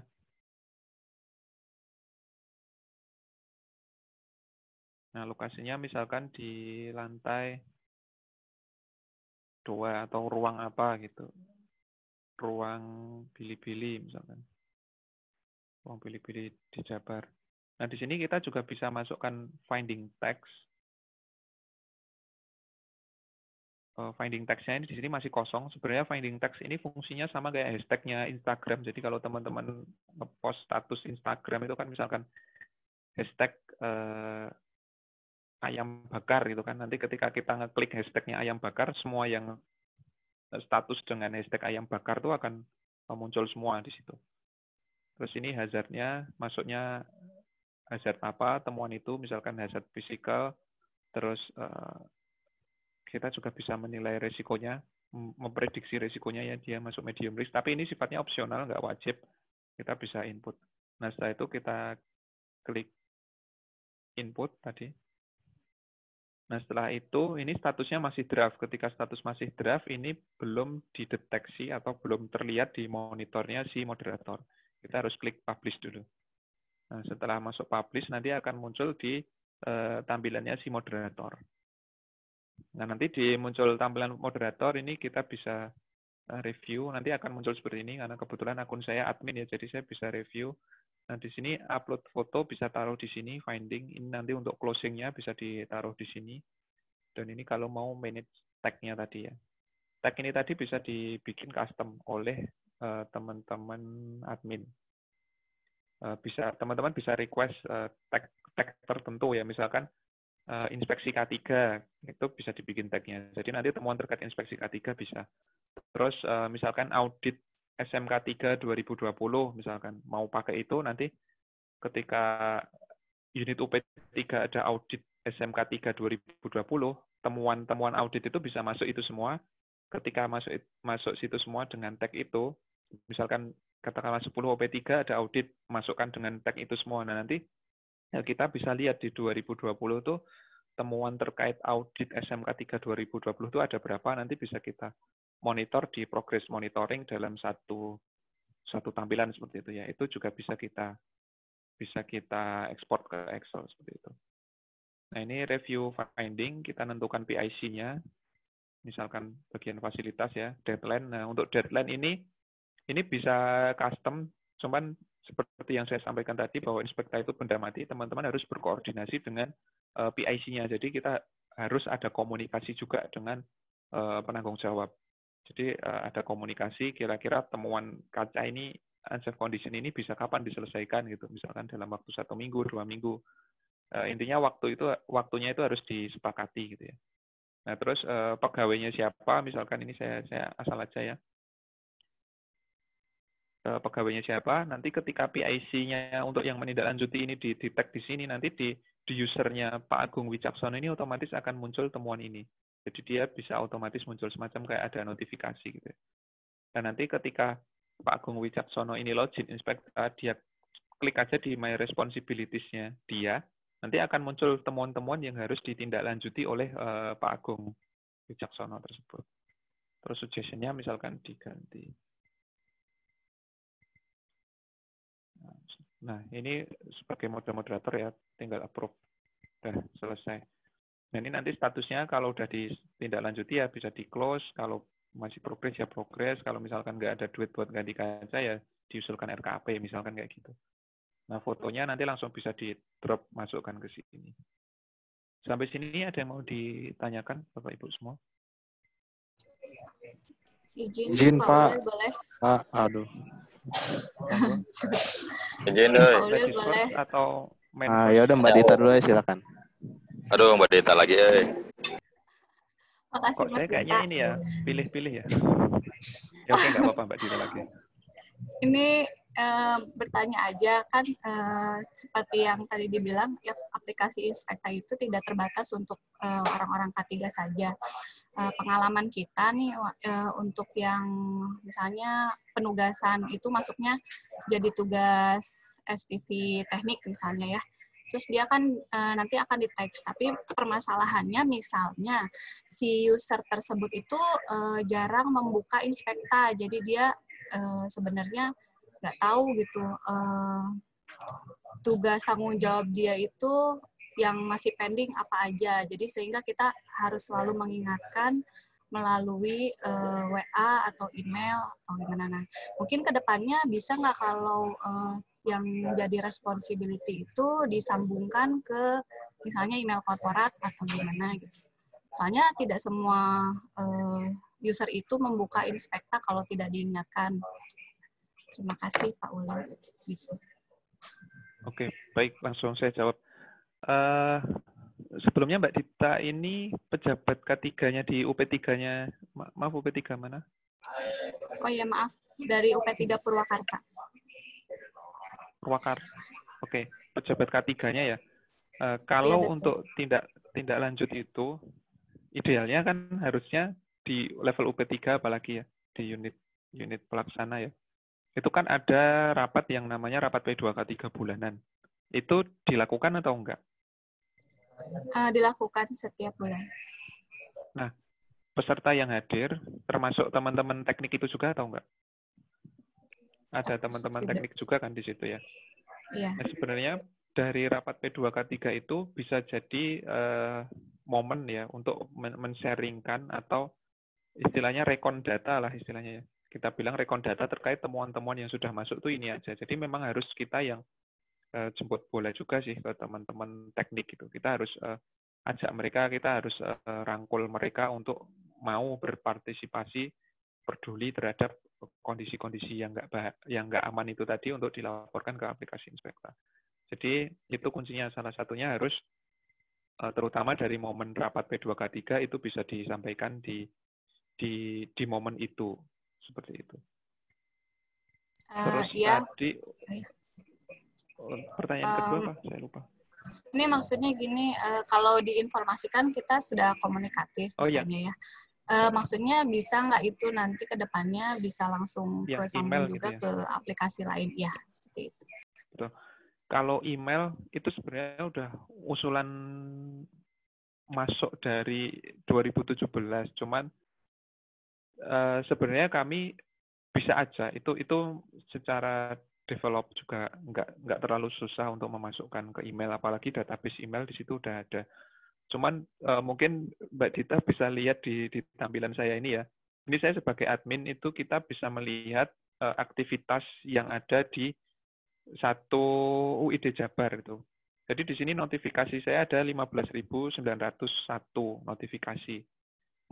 Nah, lokasinya misalkan di lantai 2 atau ruang apa gitu. Ruang Bili-Bili misalkan. Ruang Bili-Bili di Jabar. Nah, di sini kita juga bisa masukkan finding text. Finding text-nya ini di sini masih kosong. Sebenarnya finding text ini fungsinya sama kayak hashtag-nya Instagram. Jadi kalau teman-teman nge-post status Instagram itu kan misalkan hashtag ayam bakar gitu kan. Nanti ketika kita ngeklik hashtag-nya ayam bakar, semua yang status dengan hashtag ayam bakar itu akan muncul semua di situ. Terus ini hazard-nya, masuknya hazard apa, temuan itu misalkan hazard fisikal, terus kita juga bisa menilai resikonya, memprediksi resikonya ya dia masuk medium risk, tapi ini sifatnya opsional, nggak wajib, kita bisa input. Nah, setelah itu kita klik input tadi. Nah, setelah itu, ini statusnya masih draft. Ketika status masih draft, ini belum dideteksi atau belum terlihat di monitornya si moderator. Kita harus klik publish dulu. Nah, setelah masuk publish, nanti akan muncul di tampilannya si moderator. Nah, nanti di muncul tampilan moderator, ini kita bisa review. Nanti akan muncul seperti ini, karena kebetulan akun saya admin ya, jadi saya bisa review. Nah, di sini upload foto bisa taruh di sini, finding. Ini nanti untuk closing-nya bisa ditaruh di sini. Dan ini kalau mau manage tag-nya tadi ya. Tag ini tadi bisa dibikin custom oleh teman-teman admin. Teman-teman bisa request tag tertentu ya, misalkan inspeksi K3, itu bisa dibikin tag-nya. Jadi nanti temuan terkait inspeksi K3 bisa. Terus misalkan audit SMK 3 2020 misalkan mau pakai itu, nanti ketika unit UP3 ada audit SMK 3 2020, temuan-temuan audit itu bisa masuk itu semua. Ketika masuk situ semua dengan tag itu, misalkan katakanlah 10 UP3 ada audit, masukkan dengan tag itu semua. Nah, nanti ya kita bisa lihat di 2020 itu temuan terkait audit SMK 3 2020 itu ada berapa, nanti bisa kita monitor di progress monitoring dalam satu tampilan seperti itu ya. Itu juga bisa kita ekspor ke Excel seperti itu. Nah, ini review finding, kita nentukan PIC-nya. Misalkan bagian fasilitas ya, deadline. Nah, untuk deadline ini bisa custom, cuman seperti yang saya sampaikan tadi bahwa Inspekta itu benda mati, teman-teman harus berkoordinasi dengan PIC-nya. Jadi kita harus ada komunikasi juga dengan penanggung jawab. Jadi ada komunikasi kira-kira temuan kaca ini, unsafe condition ini bisa kapan diselesaikan gitu. Misalkan dalam waktu 1 minggu, 2 minggu. Intinya waktunya itu harus disepakati gitu ya. Nah terus pegawainya siapa? Misalkan ini saya asal aja ya. Pegawainya siapa? Nanti ketika PIC-nya untuk yang menindaklanjuti ini di-tag di sini, nanti di user-nya Pak Agung Wicaksono ini otomatis akan muncul temuan ini. Jadi dia bisa otomatis muncul semacam kayak ada notifikasi gitu. Dan nanti ketika Pak Agung Wicaksono ini login Inspekta, dia klik aja di My Responsibilities-nya dia, nanti akan muncul temuan-temuan yang harus ditindaklanjuti oleh Pak Agung Wicaksono tersebut. Terus suggestion-nya misalkan diganti. Nah, ini sebagai moderator ya, tinggal approve. Udah selesai. Nah, ini nanti statusnya kalau udah ditindaklanjuti ya bisa di-close, kalau masih progres ya progres, kalau misalkan nggak ada duit buat ganti kaca ya diusulkan RKP, misalkan kayak gitu. Nah, fotonya nanti langsung bisa di-drop, masukkan ke sini. Sampai sini ada yang mau ditanyakan, Bapak Ibu semua? Izin Pak. Boleh. Pak, aduh. Izin boleh. Atau ya udah Mbak Dita dulu ya, silakan. Aduh, Mbak Dita lagi. Makasih Kok Mas saya kayaknya Dita. ini ya, pilih-pilih ya. Ya oke, nggak apa-apa Mbak Dita lagi. Ini bertanya aja kan seperti yang tadi dibilang ya, aplikasi Inspekta itu tidak terbatas untuk orang-orang K3 saja. Pengalaman kita nih untuk yang misalnya penugasan itu masuknya jadi tugas SPV teknik misalnya ya. Terus dia kan nanti akan di-text, tapi permasalahannya misalnya si user tersebut itu jarang membuka Inspekta, jadi dia sebenarnya nggak tahu gitu tugas tanggung jawab dia itu yang masih pending apa aja. Jadi sehingga kita harus selalu mengingatkan melalui WA atau email atau gimana. Nah, mungkin ke depannya bisa nggak kalau yang jadi responsibility itu disambungkan ke misalnya email korporat atau gimana gitu. Soalnya tidak semua user itu membuka Inspekta kalau tidak diingatkan. Terima kasih Pak Uli. Gitu. Oke, baik, langsung saya jawab. Sebelumnya Mbak Dita ini pejabat K3-nya di UP3-nya, maaf UP3 mana? Oh iya maaf, dari UP3 Purwakarta. Purwakarta. Oke, pejabat K3-nya ya. Kalau Iya, untuk tindak lanjut itu, idealnya kan harusnya di level UP3 apalagi ya, di unit pelaksana ya. Itu kan ada rapat yang namanya rapat P2K3 bulanan. Itu dilakukan atau enggak? Dilakukan setiap bulan. Nah, peserta yang hadir, termasuk teman-teman teknik itu juga atau enggak? Ada teman-teman teknik juga kan di situ ya? Iya. Nah, sebenarnya dari rapat P2K3 itu bisa jadi momen ya untuk men-sharingkan atau istilahnya rekon data lah istilahnya ya. Kita bilang rekon data terkait temuan-temuan yang sudah masuk tuh ini aja. Jadi memang harus kita yang jemput bola juga sih ke teman-teman teknik gitu. Kita harus ajak mereka, kita harus rangkul mereka untuk mau berpartisipasi, peduli terhadap kondisi-kondisi yang nggak aman itu tadi untuk dilaporkan ke aplikasi Inspekta. Jadi itu kuncinya, salah satunya harus terutama dari momen rapat P2K3 itu bisa disampaikan di momen itu. Seperti itu. Terus tadi pertanyaan kedua apa? Saya lupa. Ini maksudnya gini, kalau diinformasikan kita sudah komunikatif misalnya ya. Maksudnya bisa nggak itu nanti ke depannya bisa langsung ke sambung juga gitu ya? Ke aplikasi lain ya, seperti itu. Betul. Kalau email itu sebenarnya udah usulan masuk dari 2017, cuman sebenarnya kami bisa aja itu secara develop juga nggak terlalu susah untuk memasukkan ke email, apalagi database email di situ udah ada. Cuman mungkin Mbak Dita bisa lihat di tampilan saya ini ya. Ini saya sebagai admin itu kita bisa melihat aktivitas yang ada di satu UID Jabar itu. Jadi di sini notifikasi saya ada 15.901 notifikasi.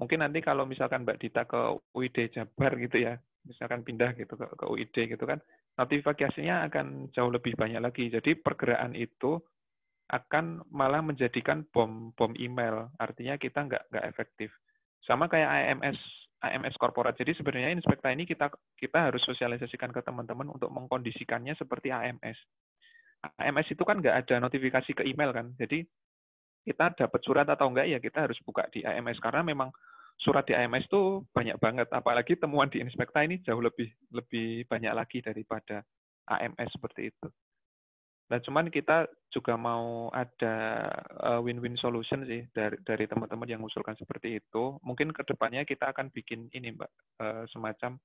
Mungkin nanti kalau misalkan Mbak Dita ke UID Jabar gitu ya, misalkan pindah gitu ke UID gitu kan, notifikasinya akan jauh lebih banyak lagi. Jadi pergerakan itu akan malah menjadikan bom email. Artinya kita nggak efektif. Sama kayak AMS korporat. Jadi sebenarnya Inspekta ini kita harus sosialisasikan ke teman-teman untuk mengkondisikannya seperti AMS. AMS itu kan nggak ada notifikasi ke email kan. Jadi kita dapat surat atau enggak ya kita harus buka di AMS karena memang surat di AMS itu banyak banget. Apalagi temuan di Inspekta ini jauh lebih banyak lagi daripada AMS seperti itu. Nah, cuman kita juga mau ada win-win solution sih dari teman-teman yang mengusulkan seperti itu. Mungkin ke depannya kita akan bikin ini, Mbak, semacam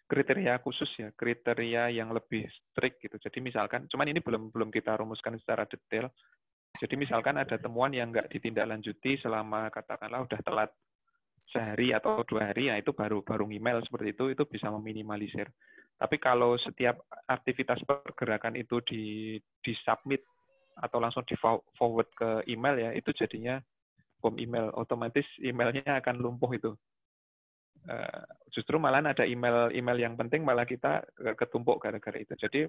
kriteria khusus ya, kriteria yang lebih strict gitu. Jadi misalkan, cuman ini belum kita rumuskan secara detail. Jadi misalkan ada temuan yang nggak ditindaklanjuti selama katakanlah udah telat sehari atau 2 hari, ya itu baru email seperti itu bisa meminimalisir. Tapi kalau setiap aktivitas pergerakan itu di submit atau langsung di forward ke email ya, itu jadinya bom email. Otomatis emailnya akan lumpuh itu. Justru malah ada email yang penting malah kita ketumpuk gara-gara itu. Jadi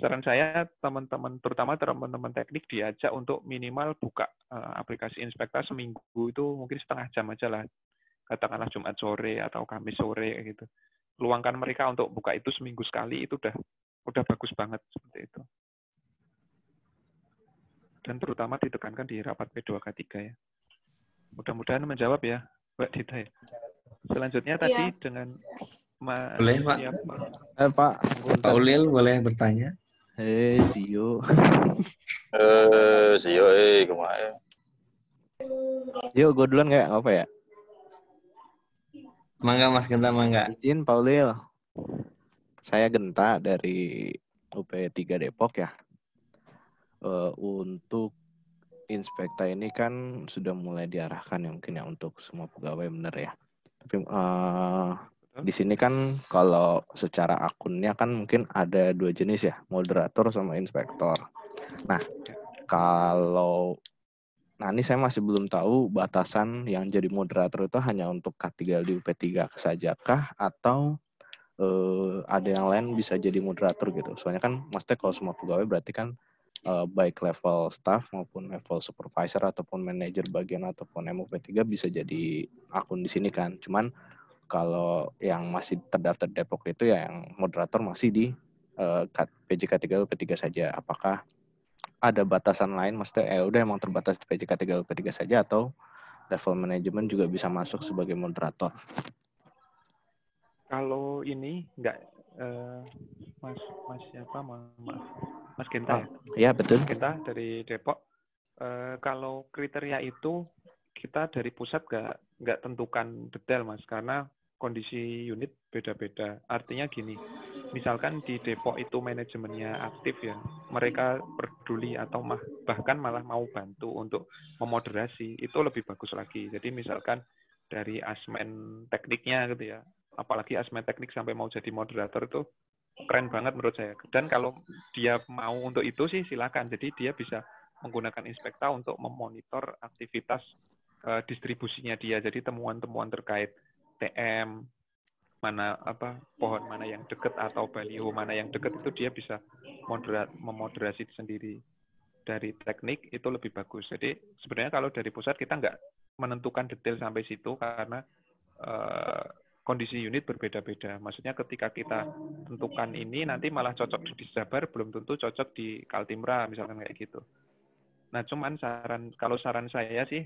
saran saya teman-teman, terutama teman-teman teknik diajak untuk minimal buka aplikasi Inspekta seminggu itu mungkin setengah jam aja lah. Katakanlah Jumat sore atau Kamis sore gitu. Luangkan mereka untuk buka itu seminggu sekali itu udah bagus banget seperti itu. Dan terutama ditekankan di rapat P2K3 ya. Mudah-mudahan menjawab ya, Mbak Dita ya. Selanjutnya tadi dengan Boleh, Pak. Pak Ulil boleh bertanya? Sio. Sio, kemana? Yo, gue duluan nggak apa ya? Mangga Mas Genta, mangga. Izin Pak Ulil. Saya Genta dari UP3 Depok ya. Untuk Inspekta ini kan sudah mulai diarahkan ya mungkin ya untuk semua pegawai benar ya. Tapi di sini kan kalau secara akunnya kan mungkin ada 2 jenis ya, moderator sama inspektor. Nah, ini saya masih belum tahu batasan yang jadi moderator itu hanya untuk K3 di UP3 sajakah atau ada yang lain bisa jadi moderator gitu. Soalnya kan maksudnya kalau semua pegawai berarti kan baik level staff maupun level supervisor ataupun manajer bagian ataupun MUP3 bisa jadi akun di sini kan. Cuman kalau yang masih terdaftar Depok itu ya yang moderator masih di PJK3 UP3 saja. Apakah ada batasan lain, maksudnya udah emang terbatas di PJK3 UP3 saja atau level manajemen juga bisa masuk sebagai moderator? Kalau ini enggak Mas siapa? Mas Genta ya? Iya, betul. Mas Genta dari Depok. Kalau kriteria itu kita dari pusat nggak tentukan detail Mas, karena kondisi unit beda-beda. Artinya gini, misalkan di Depok itu manajemennya aktif ya, mereka peduli atau bahkan malah mau bantu untuk memoderasi, itu lebih bagus lagi. Jadi misalkan dari asmen tekniknya gitu ya, apalagi asmen teknik sampai mau jadi moderator itu keren banget menurut saya. Dan kalau dia mau untuk itu sih silakan. Jadi dia bisa menggunakan Inspekta untuk memonitor aktivitas distribusinya dia. Jadi temuan-temuan terkait TM, pohon mana yang dekat atau baliho mana yang dekat itu dia bisa memoderasi sendiri. Dari teknik itu lebih bagus. Jadi sebenarnya kalau dari pusat kita nggak menentukan detail sampai situ karena kondisi unit berbeda-beda. Maksudnya ketika kita tentukan ini nanti malah cocok di Jabar belum tentu cocok di Kaltimra misalkan kayak gitu. Nah, cuman saran saya sih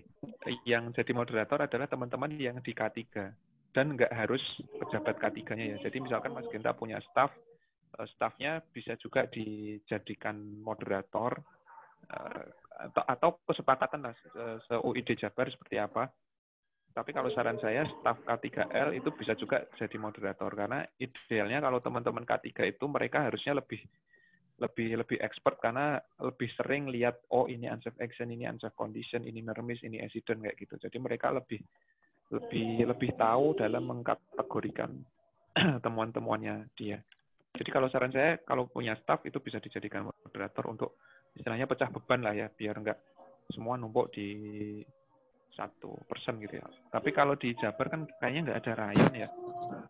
yang jadi moderator adalah teman-teman yang di K3 dan nggak harus pejabat K3-nya ya. Jadi misalkan Mas Genta punya staffnya bisa juga dijadikan moderator atau kesepakatan lah se-UID Jabar seperti apa. Tapi kalau saran saya staf K3L itu bisa juga jadi moderator karena idealnya kalau teman-teman K3 itu mereka harusnya lebih expert karena lebih sering lihat ini unsafe action, ini unsafe condition, ini nermis, ini accident kayak gitu. Jadi mereka lebih tahu dalam mengkategorikan temuan-temuannya dia. Jadi kalau saran saya, kalau punya staff itu bisa dijadikan moderator untuk istilahnya pecah beban lah ya, biar nggak semua numpuk di satu person gitu ya. Tapi kalau di Jabar kan kayaknya nggak ada rayon ya,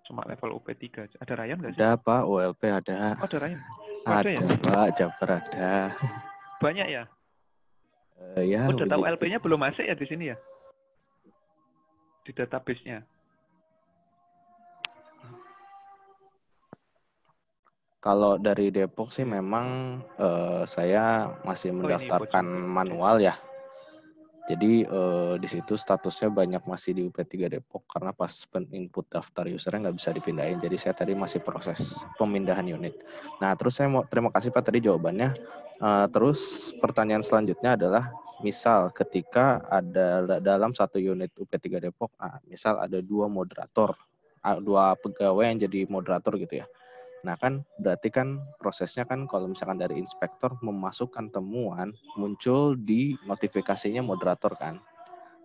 cuma level UP3. Ada rayon nggak sih? Ada Pak, ULP ada. Oh, ada rayon. Ada ya? Pak, Jabar ada. Banyak ya? Ya, Oh, data begitu. ULP-nya belum masuk ya di sini ya? Di database-nya. Kalau dari Depok sih memang saya masih mendaftarkan manual ya. Jadi di situ statusnya banyak masih di UP3 Depok karena pas input daftar usernya nggak bisa dipindahin. Jadi saya tadi masih proses pemindahan unit. Nah terus saya mau terima kasih Pak tadi jawabannya. Terus pertanyaan selanjutnya adalah misal ketika ada dalam satu unit UP3 Depok, misal ada 2 moderator, 2 pegawai yang jadi moderator gitu ya. Nah kan berarti kan prosesnya kan kalau misalkan dari inspektor memasukkan temuan muncul di notifikasinya moderator kan.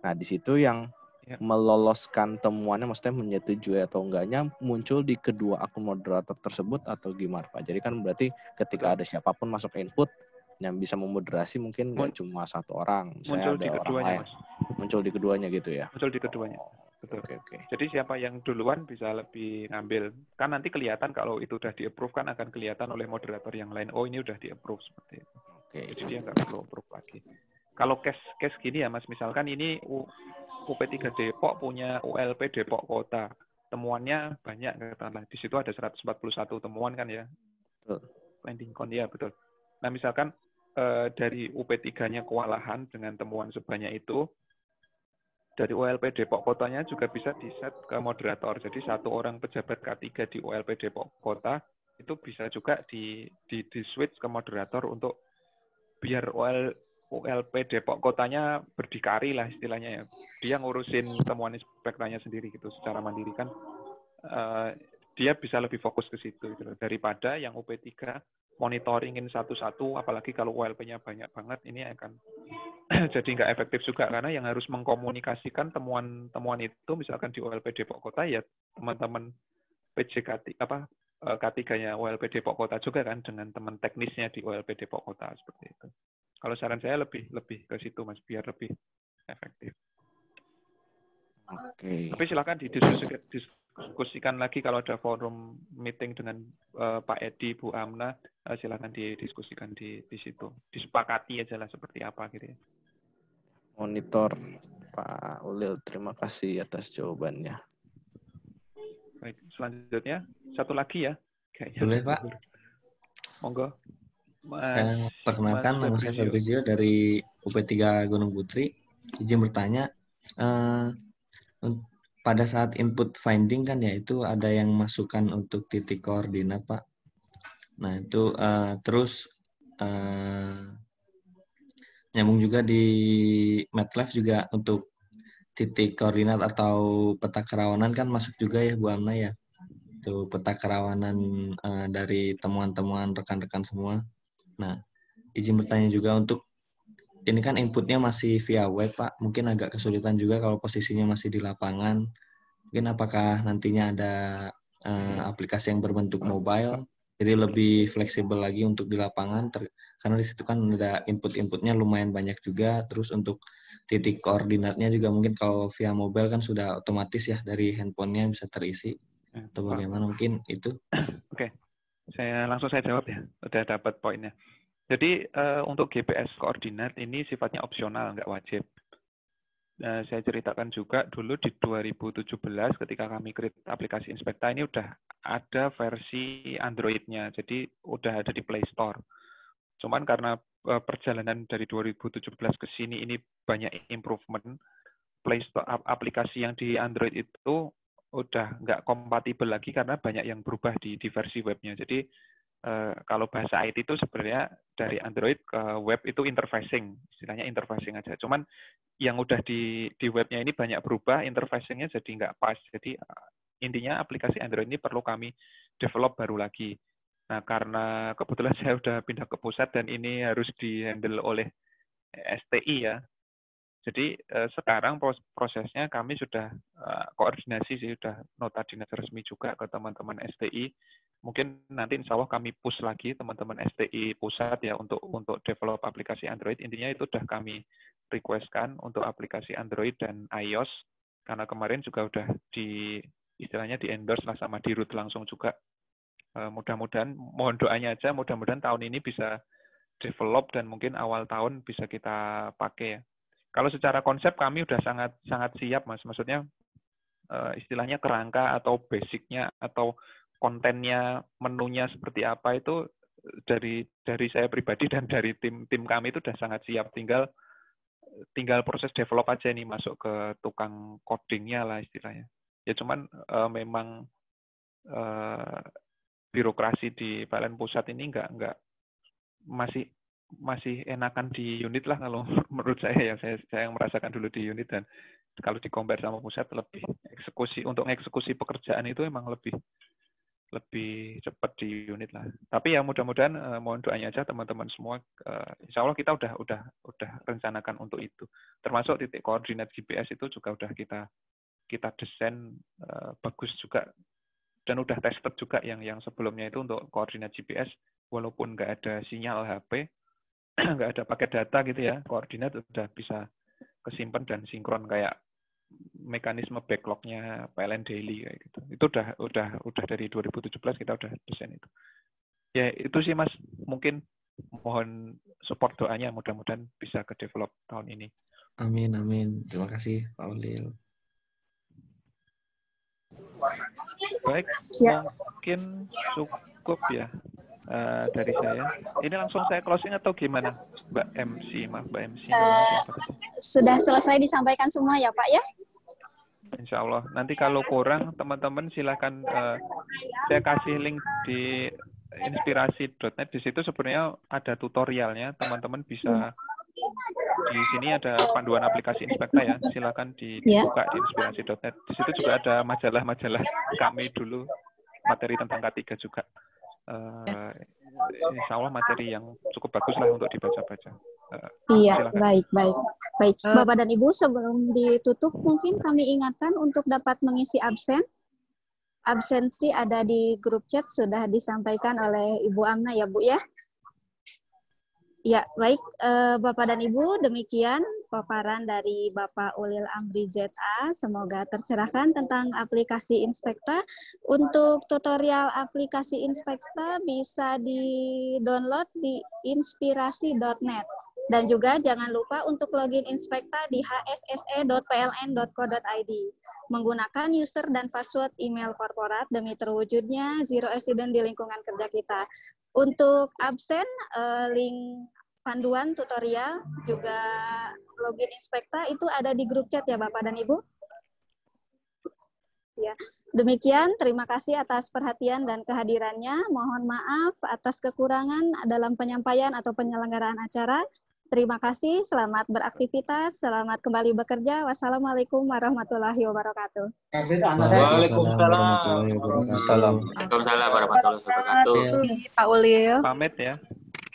Nah di situ yang meloloskan temuannya maksudnya menyetujui atau enggaknya muncul di kedua akun moderator tersebut atau gimana Pak? Jadi kan berarti ketika ada siapapun masuk input yang bisa memoderasi mungkin nggak cuma satu orang, misalnya ada orang lain. Muncul di keduanya gitu ya? Muncul di keduanya. Betul. Oke. Jadi siapa yang duluan bisa lebih ngambil. Kan nanti kelihatan kalau itu udah di-approve kan akan kelihatan oleh moderator yang lain. Oh ini udah di-approve seperti itu. Oke. Jadi dia nggak perlu approve lagi. Kalau case gini ya Mas, misalkan ini UP3 Depok punya ULP Depok Kota. Temuannya banyak katakanlah. Di situ ada 141 temuan kan ya. Landing count ya betul. Nah misalkan dari UP3-nya kewalahan dengan temuan sebanyak itu, dari ULP Depok Kotanya juga bisa di-set ke moderator. Jadi satu orang pejabat K3 di ULP Depok Kota itu bisa juga di switch ke moderator untuk biar ULP Depok Kotanya berdikari lah istilahnya ya. Dia ngurusin temuan inspektornya sendiri gitu secara mandiri kan. Dia bisa lebih fokus ke situ gitu. Daripada yang UP3 monitoringin satu-satu, apalagi kalau ULP-nya banyak banget, ini akan jadi nggak efektif juga karena yang harus mengkomunikasikan temuan itu misalkan di ULP Depok Kota ya teman-teman PJK K3-nya ULP Depok Kota juga kan dengan teman teknisnya di ULP Depok Kota seperti itu. Kalau saran saya lebih ke situ Mas biar lebih efektif. Oke. Tapi silakan didiskusikan lagi kalau ada forum meeting dengan Pak Edi, Bu Amna, silakan didiskusikan di situ. Disepakati aja lah seperti apa gitu ya. Monitor Pak Ulil, terima kasih atas jawabannya. Baik, selanjutnya satu lagi ya. Kayaknya boleh Pak. Monggo. Saya perkenalkan nama saya Fabrizio dari UP3 Gunung Putri. Izin bertanya, pada saat input finding kan ya itu ada yang masukkan untuk titik koordinat Pak. Nah itu terus nyambung juga di MATLAB juga untuk titik koordinat atau peta kerawanan kan masuk juga ya Bu Amna ya. Itu peta kerawanan dari temuan-temuan rekan-rekan semua. Nah izin bertanya juga untuk ini kan inputnya masih via web Pak, mungkin agak kesulitan juga kalau posisinya masih di lapangan. Mungkin apakah nantinya ada aplikasi yang berbentuk mobile, jadi lebih fleksibel lagi untuk di lapangan, karena di situ kan ada input-inputnya lumayan banyak juga. Terus untuk titik koordinatnya juga mungkin kalau via mobile kan sudah otomatis ya dari handphonenya bisa terisi. Atau bagaimana mungkin itu? Oke, langsung saya jawab ya, udah dapat poinnya. Jadi untuk GPS koordinat ini sifatnya opsional, nggak wajib. Saya ceritakan juga dulu di 2017 ketika kami create aplikasi Inspekta ini udah ada versi Android-nya, jadi udah ada di Play Store. Cuman karena perjalanan dari 2017 ke sini ini banyak improvement, Play Store aplikasi yang di Android itu udah nggak kompatibel lagi karena banyak yang berubah di versi webnya. Jadi kalau bahasa IT itu sebenarnya dari Android ke web itu interfacing, istilahnya interfacing aja. Cuman yang udah di webnya ini banyak berubah, interfacingnya jadi nggak pas. Jadi intinya aplikasi Android ini perlu kami develop baru lagi. Nah karena kebetulan saya udah pindah ke pusat dan ini harus di-handle oleh STI ya. Jadi sekarang prosesnya kami sudah koordinasi sih, sudah nota dinas resmi juga ke teman-teman STI mungkin nanti insya Allah kami push lagi teman-teman STI pusat ya untuk develop aplikasi Android. Intinya itu sudah kami requestkan untuk aplikasi Android dan iOS, karena kemarin juga udah istilahnya di endorse lah sama di root langsung juga. Mudah-mudahan, mohon doanya aja, mudah-mudahan tahun ini bisa develop dan mungkin awal tahun bisa kita pakai ya. Kalau secara konsep kami udah sangat siap, Mas. Maksudnya istilahnya kerangka atau basicnya atau kontennya, menunya seperti apa itu dari saya pribadi dan dari tim kami itu udah sangat siap. Tinggal proses develop aja nih, masuk ke tukang codingnya lah istilahnya. Ya cuman memang birokrasi di PLN pusat ini nggak masih enakan di unit lah kalau menurut saya ya. Saya yang merasakan dulu di unit, dan kalau di compare sama pusat lebih eksekusi pekerjaan itu emang lebih cepat di unit lah. Tapi ya mudah-mudahan mohon doanya aja teman-teman semua. Insya Allah kita udah rencanakan untuk itu. Termasuk titik koordinat GPS itu juga udah kita desain bagus juga, dan udah tested juga yang sebelumnya itu untuk koordinat GPS, walaupun nggak ada sinyal HP, nggak ada paket data gitu ya, koordinat udah bisa kesimpan dan sinkron kayak mekanisme backlognya PLN Daily kayak gitu. Itu udah dari 2017 kita udah desain itu. Ya itu sih Mas, mungkin mohon support doanya, mudah-mudahan bisa ke develop tahun ini. Amin, amin. Terima kasih Pak Ulil. Baik, Ya. mungkin cukup ya dari saya. Ini langsung saya closing atau gimana, Mbak MC? Maaf, Mbak MC. Sudah selesai disampaikan semua ya Pak ya? Insya Allah. Nanti kalau kurang, teman-teman silakan saya kasih link di inspirasi.net. Di situ sebenarnya ada tutorialnya. Teman-teman bisa di sini ada panduan aplikasi Inspekta ya. Silakan dibuka di inspirasi.net. Di situ juga ada majalah-majalah kami dulu, materi tentang K3 juga. Insya Allah materi yang cukup bagus lah untuk dibaca-baca. Iya, Silakan. baik. Bapak dan Ibu, sebelum ditutup mungkin kami ingatkan untuk dapat mengisi absensi ada di grup chat, sudah disampaikan oleh Ibu Amna ya Bu ya. Ya, baik Bapak dan Ibu, demikian paparan dari Bapak Ulil Amri ZA. Semoga tercerahkan tentang aplikasi Inspekta. Untuk tutorial aplikasi Inspekta bisa di-download di inspirasi.net. Dan juga jangan lupa untuk login Inspekta di hsse.pln.co.id menggunakan user dan password email korporat demi terwujudnya zero accident di lingkungan kerja kita. Untuk absen, link panduan tutorial juga login Inspekta itu ada di grup chat ya Bapak dan Ibu. Ya, demikian terima kasih atas perhatian dan kehadirannya. Mohon maaf atas kekurangan dalam penyampaian atau penyelenggaraan acara. Terima kasih, selamat beraktivitas, selamat kembali bekerja. Wassalamualaikum warahmatullahi wabarakatuh. Waalaikumsalam warahmatullahi wabarakatuh. Waalaikumsalam warahmatullahi wabarakatuh. Pak Ulil. Pamit ya.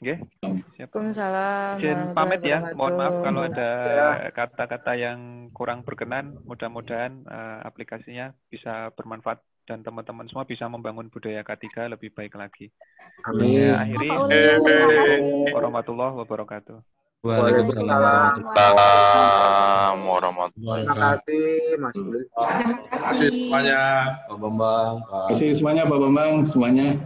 Oke. Waalaikumsalam. Izin pamit ya. Mohon maaf kalau ada kata-kata yang kurang berkenan. Mudah-mudahan aplikasinya bisa bermanfaat dan teman-teman semua bisa membangun budaya K3 lebih baik lagi. Amin. Akhiri. Warahmatullahi wabarakatuh. Waalaikumsalam warahmatullahi Terima kasih Mas Ulil. Terima kasih semuanya, Pak Bambang. Terima kasih semuanya, Pak Bambang, semuanya.